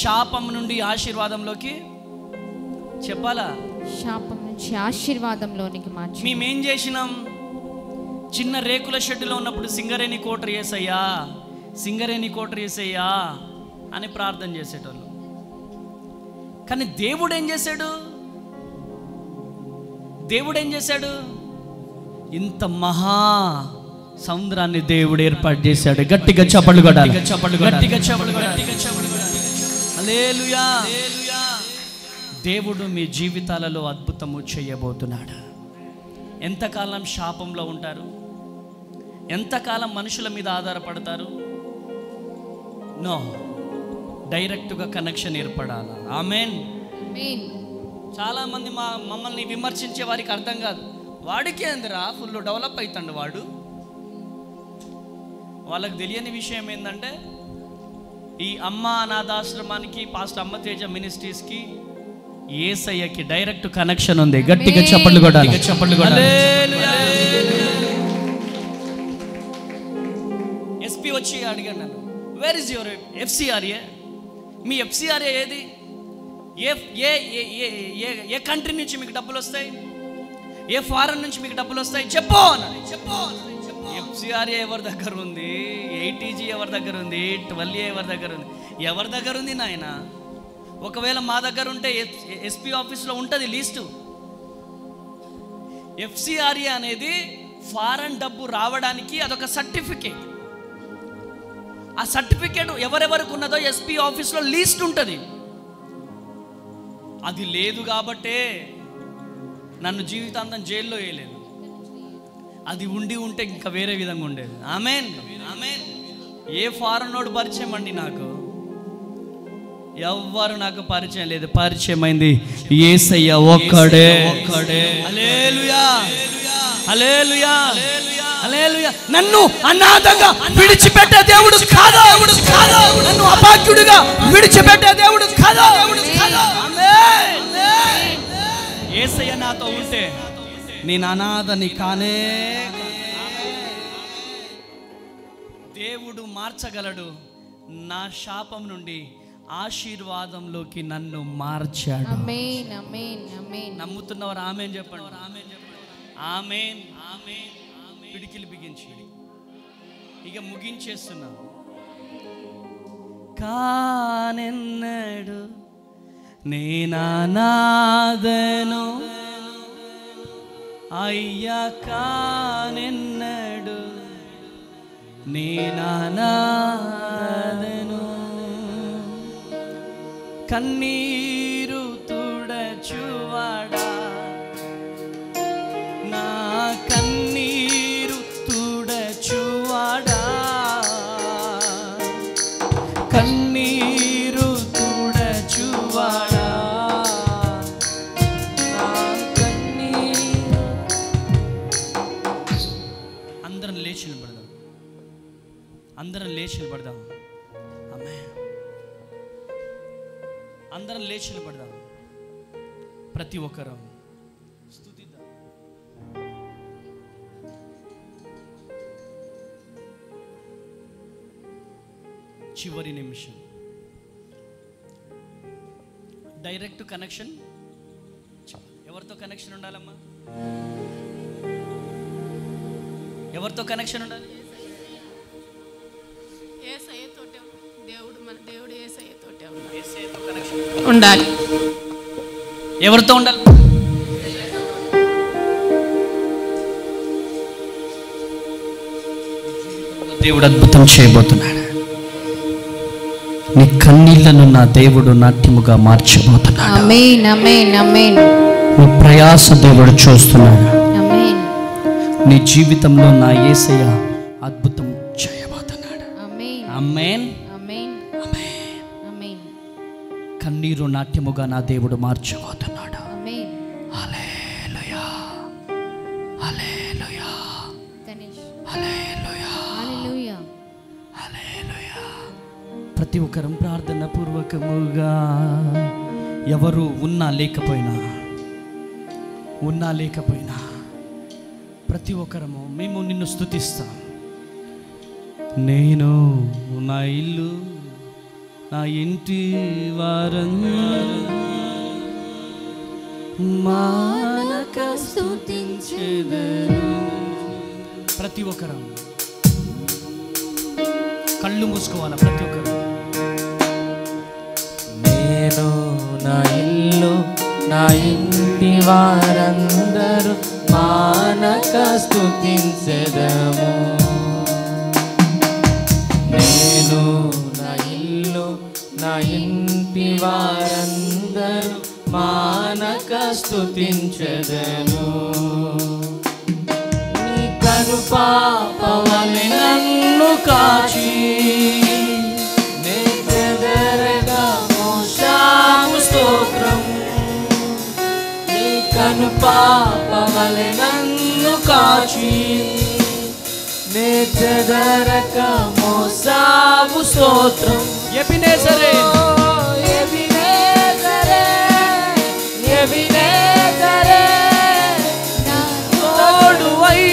శాపం నుండి ఆశీర్వాదంలోకి చెప్పాలా శాపం నుంచి ఆశీర్వాదంలోనికి మార్చి మేమేం చేసినాం చిన్న రేకుల షెడ్డులో ఉన్నప్పుడు సింగరేణి కోటరు చేసయ్యా సింగరేణి కోటరు చేసయ్యా అని ప్రార్థన చేసేటోళ్ళు కానీ దేవుడు ఏం చేశాడు ఇంత మహా సముద్రాన్ని దేవుడు ఏర్పాటు చేశాడు గట్టిగా చప్పట్లు కొట్టాలి గట్టిగా చప్పట్లు కొట్టాలి హల్లెలూయా దేవుడు మీ జీవితాలలో అద్భుతము చేయబోతున్నాడు ఎంతకాలం శాపంలో ఉంటారు ఎంతకాలం మనుషుల మీద ఆధారపడతారు? నో, డైరెక్ట్గా కనెక్షన్ ఏర్పడాలి. ఆమేన్. చాలామంది మమ్మల్ని విమర్శించే వారికి అర్థం కాదు, వాడికి ఏందిరా ఫుల్ డెవలప్ అవుతాడు వాడు. వాళ్ళకి తెలియని విషయం ఏంటంటే ఈ అమ్మ అనాథాశ్రమానికి, పాస్టర్ అమ్మ తేజ మినిస్ట్రీస్కి, యేసయ్యకి డైరెక్ట్ కనెక్షన్ ఉంది. గట్టిగా చప్పట్లు కొట్టాలి. ఎస్పీ వచ్చి అడిగాను నన్ను, where is your FCRA? Me FCRA ఏది? ఏ కంట్రీ నుంచి మీకు డబ్బులు వస్తాయి? ఏ ఫారెన్ నుంచి మీకు డబ్బులు వస్తాయి? చెప్పు. FCRA ఎవరి దగ్గర ఉంది? ATG ఎవరి దగ్గర ఉంది? 12A ఎవరి దగ్గర ఉంది? ఎవరి దగ్గర ఉంది నాయన? ఒకవేళ మా దగ్గర ఉంటే SP ఆఫీస్లో ఉంటుంది లిస్టు. FCRA అనేది ఫారెన్ డబ్బు రావడానికి అదొక సర్టిఫికేట్. ఆ సర్టిఫికేట్ ఎవరెవరికి ఉన్నదో SP ఆఫీస్లో లిస్ట్ ఉంటుంది. అది లేదు కాబట్టే నన్ను జీవితాంతం జైల్లో వేయలేదు. అది ఉంటే ఇంకా వేరే విధంగా ఉండేది. ఆమేన్, ఆమేన్. ఏ ఫారెన్ నోడు పరిచయం అండి నాకు? ఎవ్వరు నాకు పరిచయం లేదు. పరిచయం అయింది యేసయ్య ఒక్కడే. హల్లెలూయా, హల్లెలూయా, హల్లెలూయా. నన్ను అనాథగా విడిచిపెట్టే దేవుడు కాదు. నన్ను అభాగ్యుడిగా విడిచిపెట్టే దేవుడు కాదు. ఆమేన్. యేసయ్య నాతో ఉంటే నేను అనాథని కానే. దేవుడు మార్చగలడు. నా శాపం నుండి ఆశీర్వాదంలోకి నన్ను మార్చాడు. ఆమేన్, ఆమేన్, ఆమేన్. నమ్ముతున్నవారు ఆమేన్ చెప్పండి. ఆమేన్ చెప్పండి. ఆమేన్, ఆమేన్. పిడికిలు బిగించి ఇక ముగించేస్తున్నా. కానెన్నడు నేనానాదను అయ్యా, కానెన్నడు నేనానాదను. కన్నీరు తుడచువాడా, నా కన్నీరు తుడచువాడా, కన్నీరు తుడచువాడా, నా కన్నీరు. అందరం లేచి నిలబడదాం. అందరం లేచి నిలబడదాం. ఆమేన్. అందరం లేచి నిలబడదాం. ప్రతి ఒక్కరూ స్తుతిద్దాం. చివరి నిమిషం. Direct connection. ఎవరితో కనెక్షన్ ఉండాలమ్మా? ఎవరితో కనెక్షన్ ఉండాలి? యేసయ్యతో కనెక్షన్ ఉండాలి. ఎవరితో ఉండాలి? దేవుడు అద్భుతం చేయబోతున్నాడు. నీ కన్నీళ్లను నా దేవుడు నాట్యముగా మార్చబోతున్నాడు. ఆమేన్, ఆమేన్, ఆమేన్. నీ ప్రయాస దేవుడు చూస్తున్నాడు. ఆమేన్, నీ జీవితంలో నా యేసయ్య అద్భుతం చేయబోతున్నాడు. ఆమేన్, ఆమేన్, ఆమేన్, ఆమేన్. ఆమేన్, కన్నీరు నాట్యముగా నా దేవుడు మార్చబోతున్నాడు. ఆమేన్. హల్లెలూయా, హల్లెలూయా, గణేష్. హల్లెలూయా, హల్లెలూయా. హల్లెలూయా. ప్రతి ఒక్కరం ప్రార్థన పూర్వకముగా, ఎవరు ఉన్నా లేకపోయినా ప్రతి ఒక్కరము మేము నిన్ను స్తుతిస్తాం. నేను నా ఇల్లు, నా ఇంటి వారందరూ మానక స్తుతించెదరు. ప్రతి ఒక్కరం కళ్ళు మూసుకోవాలా? ప్రతి ఒక్కరు. నేను నా ఇల్లు, నా ఇంటి వారందరూ మానక స్తుతించెదము. నేను నా ఇల్లు, నా ఇంటి వారందరూ మానక స్తుతించెదము. నీ కృపా పవన పాపవలె నన్ను కాచి నే చెదరక మోసావు స్తోత్రం. ఎబినేజరే ఎబినేజరే ఎబినేజరే నా తోడువై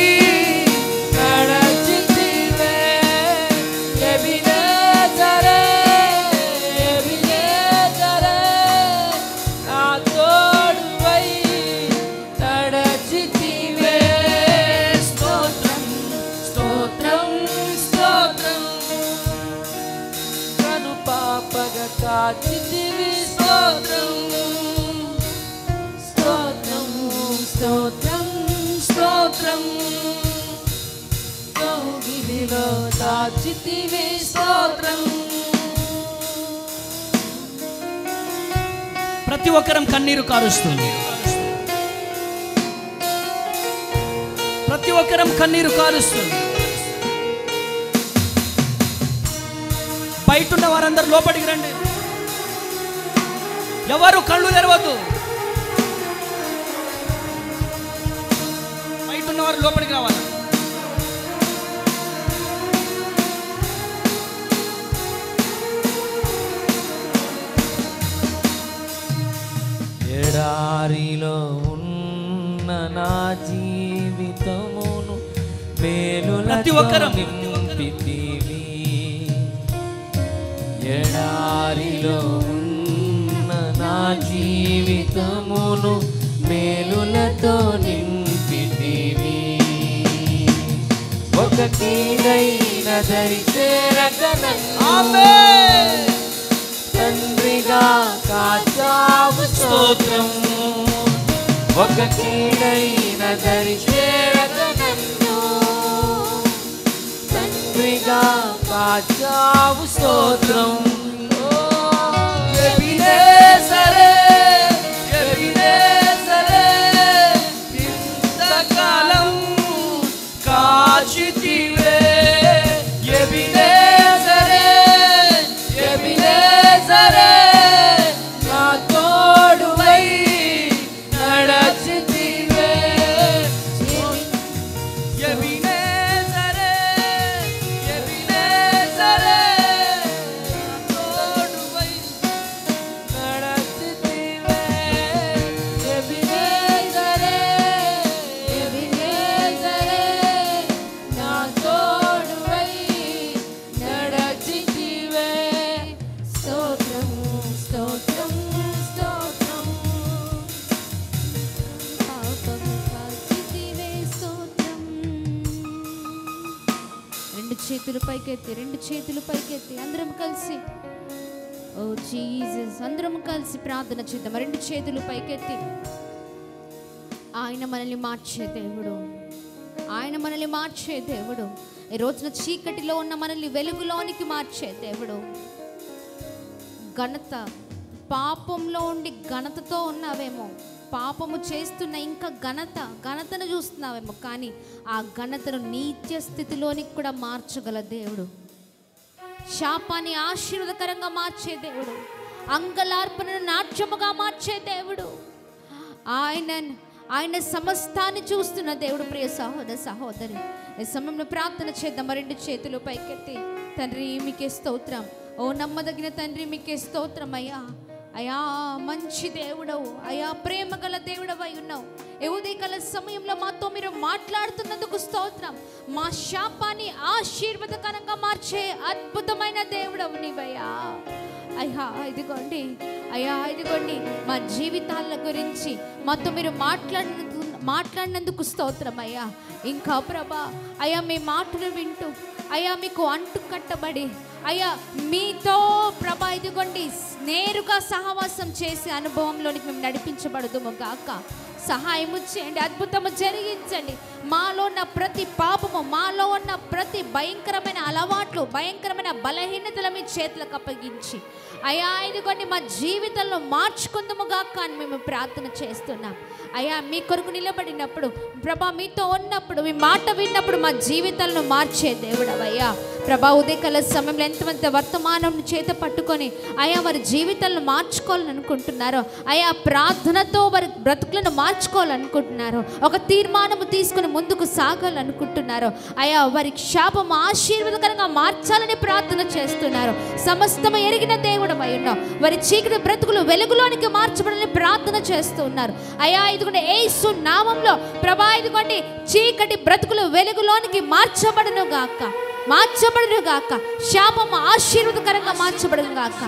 నడచితివే. ఎబినేజరే ఎబినేజరే నా తోడువై నడచితివే. స్తోత్రం స్తోత్రం స్తోత్రం కను పాపగ కాచితివి. స్తోత్రం స్తోత్రం స్తోత్రం స్తోత్రం కౌగిలిలో దాచితివి. స్తోత్రం. ప్రతి ఒక్కరం కన్నీరు కారుస్తుంది. ప్రతి ఒక్కరం కన్నీరు కారుస్తుంది. బయట ఉన్న వారందరూ లోపలికి రండి. ఎవరు కళ్ళు తెరవద్దు. బయట ఉన్నవారు లోపలికి రావాలి. ఎడారిలో ఉన్న నా జీవితమును ప్రతి ఒక్కరం నింపితివి. ఎడారిలో ఉన్న నా జీవితమును మేలులతో నింపితివి. ఒక కీడైన దరి చేరక నన్ను తండ్రిగా కాచావు. స్తోత్రం. ఒక కీడైన దరి చేరక నన్ను తండ్రిగా కాచావు. స్తోత్రం. ఎబినేజరే ఎబినేజరే ఇంతకాలం కాచితివే. ఎబినేజరే ఎబినేజరే నా తోడువై నడచితివే. ఎబినేజరే ఎబినేజరే నా తోడువై నడచితివే. ఎబినేజరే ఎబినేజరే నా తోడువై నడచితివే. స్తోత్రం స్తోత్రం స్తోత్రం పాపము కాచితివే. స్తోత్రం. రెండు చేతులు పైకెత్తి, రెండు చేతులు పైకెత్తి అందరం కలిసి ఓ జీసస్ అందరం కలిసి ప్రార్థన చేద్దాం. రెండు చేతులు పైకెత్తి. ఆయన మనల్ని మార్చే దేవుడు. ఆయన మనల్ని మార్చే దేవుడు. ఈ రోజున చీకటిలో ఉన్న మనల్ని వెలుగులోనికి మార్చే దేవుడు. ఘనత పాపంలో ఉండి ఘనతతో ఉన్నావేమో, పాపము చేస్తున్న ఇంకా ఘనతను చూస్తున్నావేమో, కానీ ఆ ఘనతను నిత్య స్థితిలోనికి కూడా మార్చగల దేవుడు. శాపాన్ని ఆశీర్వాదకరంగా మార్చే దేవుడు. అంగలార్పణను నాట్యముగా మార్చే దేవుడు. ఆయన సమస్తాన్ని చూస్తున్న దేవుడు. ప్రియ సహోదర సహోదరి, ఈ సమయంలో ప్రార్థన చేద్దాం. రెండు చేతులు పైకెత్తి, తండ్రి మీకే స్తోత్రం. ఓ నమ్మదగిన తండ్రి మీకే స్తోత్రం అయ్యా. అయా మంచి దేవుడవు, అయా ప్రేమ గల దేవుడవై ఉన్నావు. ఈ ఉదయకాల సమయంలో మాతో మీరు మాట్లాడుతున్నందుకు స్తోత్రం. మా శాపాన్ని ఆశీర్వాదకరంగా మార్చే అద్భుతమైన దేవుడవు నీవయ్యా. అయ్యా ఇదిగోండి, అయ్యా ఇదిగోండి, మా జీవితాల గురించి మాతో మీరు మాట్లాడినందుకు స్తోత్రం అయ్యా. ఇంకా ప్రభా అయ్యా మీ మాటలు వింటూ అయ్యా మీకు అంటు కట్టబడి అయ్యా మీతో ప్రభా ఇదిగోండి నేరుగా సహవాసం చేసే అనుభవంలోనికి మేము నడిపించబడదుము గాక. సహాయము చేయండి, అద్భుతము జరిగించండి. మాలో ఉన్న ప్రతి పాపము, మాలో ఉన్న ప్రతి భయంకరమైన అలవాట్లు, భయంకరమైన బలహీనతలు మీ చేతులకు అప్పగించి అయ్యా ఇదిగోండి మా జీవితంలో మార్చుకుందుము గాక అని మేము ప్రార్థన చేస్తున్నాం. అయ్యా మీ కొరకు నిలబడినప్పుడు ప్రభా మీతో ఉన్నప్పుడు మీ మాట విన్నప్పుడు మా జీవితాలను మార్చే దేవుడవయ్యా. ప్రభా ఉదయకాల సమయంలో ఎంతమంది వర్తమానం చేత పట్టుకొని అయా వారి జీవితాలను మార్చుకోవాలని అనుకుంటున్నారో, అయా ప్రార్థనతో వారి బ్రతుకులను మార్చుకోవాలనుకుంటున్నారు, ఒక తీర్మానము తీసుకుని ముందుకు సాగాలనుకుంటున్నారు, అయా వారి శాపం ఆశీర్వాదకరంగా మార్చాలని ప్రార్థన చేస్తున్నారు. సమస్తము ఎరిగిన దేవుడవై ఉన్నావు. వారి చీకటి బ్రతుకులు వెలుగులోనికి మార్చబడాలని ప్రార్థన చేస్తూ ఉన్నారు. అయా ఇదిగోండి యేసు నామంలో ప్రభా ఇదిగోండి చీకటి బ్రతుకులు వెలుగులోనికి మార్చబడును గాక, మార్చబడును గాక. శాపం ఆశీర్వాదకరంగా మార్చబడును గాక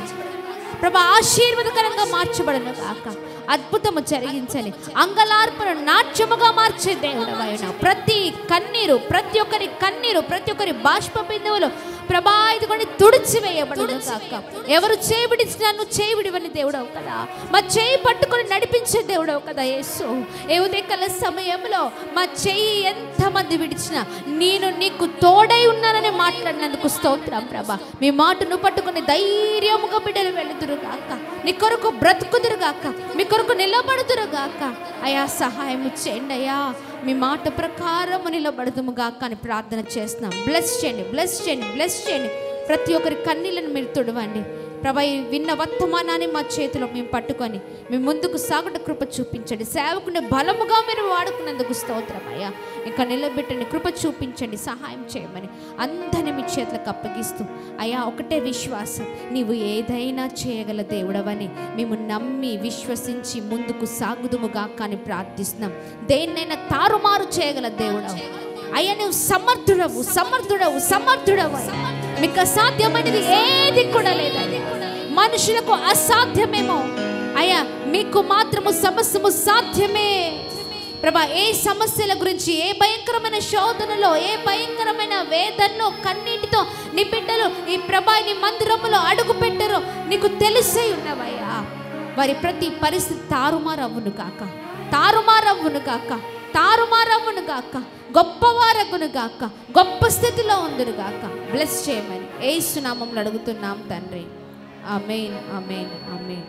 ప్రభా, ఆశీర్వాదకరంగా మార్చబడును గాక. అద్భుతము జరిగించని అంగలార్పణ నాట్యముగా మార్చే దేవుడవై ఉన్నావు. ప్రతి కన్నీరు, ప్రతి ఒక్కరి కన్నీరు, ప్రతి ఒక్కరి బాష్ప బిందువులు ప్రభా ఇదిగోండి తుడిచివేయబడును గాక. ఎవరు చేయి విడిచినా నువ్వు చేయి విడివని దేవుడవు కదా, మా చేయి పట్టుకొని నడిపించే దేవుడవు కదా యేసు. ఏ ఉదయకాల సమయంలో మా చేయి ఎంతమంది విడిచినా నేను నీకు తోడై ఉన్నానని మాట్లాడినందుకు స్తోత్రం ప్రభా. మీ మాటను పట్టుకుని ధైర్యముగా బిడ్డలు వెళుదురుగాక, నీ కొరకు బ్రతుకుదురుగాక, మీ కొరకు నిలబడుదురుగాక. అయా సహాయం చేయండి అయ్యా, మీ మాట ప్రకారము నిలబడదుము గాక అని ప్రార్థన చేస్తున్నాం. బ్లెస్ చేయండి, బ్లెస్ చేయండి, బ్లెస్ చేయండి. ప్రతి ఒక్కరి కన్నీళ్ళను మీరు తుడవండి ప్రభా. విన్న వర్తమానాన్ని మా చేతిలో మేము పట్టుకొని మీ ముందుకు సాగుట కృప చూపించండి. సేవకుని బలముగా మీరు వాడుకున్నందుకు స్తోత్రం అయ్యా. ఇంకా నిలబెట్టండి, కృప చూపించండి, సహాయం చేయమని అందరినీ మీ చేతులకు అప్పగిస్తూ అయ్యా ఒకటే విశ్వాసం, నీవు ఏదైనా చేయగల దేవుడవని మేము నమ్మి విశ్వసించి ముందుకు సాగుదుముగా కానీ ప్రార్థిస్తున్నాం. దేన్నైనా తారుమారు చేయగల దేవుడవు అయ్యా, నువ్వు సమర్థుడవు, సమర్థుడవు, సమర్థుడవు. మీకు అసాధ్యమైనది ఏది కూడా లేదు. మనుషులకు అసాధ్యమేమో అయ్యా, మీకు మాత్రము సమస్తము సాధ్యమే ప్రభా. ఏ సమస్యల గురించి, ఏ భయంకరమైన శోధనలో, ఏ భయంకరమైన వేదనలో కన్నీటితో నీ బిడ్డలు ఈ ప్రభా నీ మందిరములో అడుగు పెట్టరు నీకు తెలిసే ఉన్నవయ్యా. వారి ప్రతి పరిస్థితి తారుమారవ్వును కాక, తారుమారవ్వును కాక, తారుమారవ్వును గాక, గొప్పవారగును గాక, గొప్ప స్థితిలో ఉందురు గాక. బ్లెస్ చేయమని యేసు నామములో అడుగుతున్నాం తండ్రి. ఆమేన్, ఆమేన్, ఆమేన్.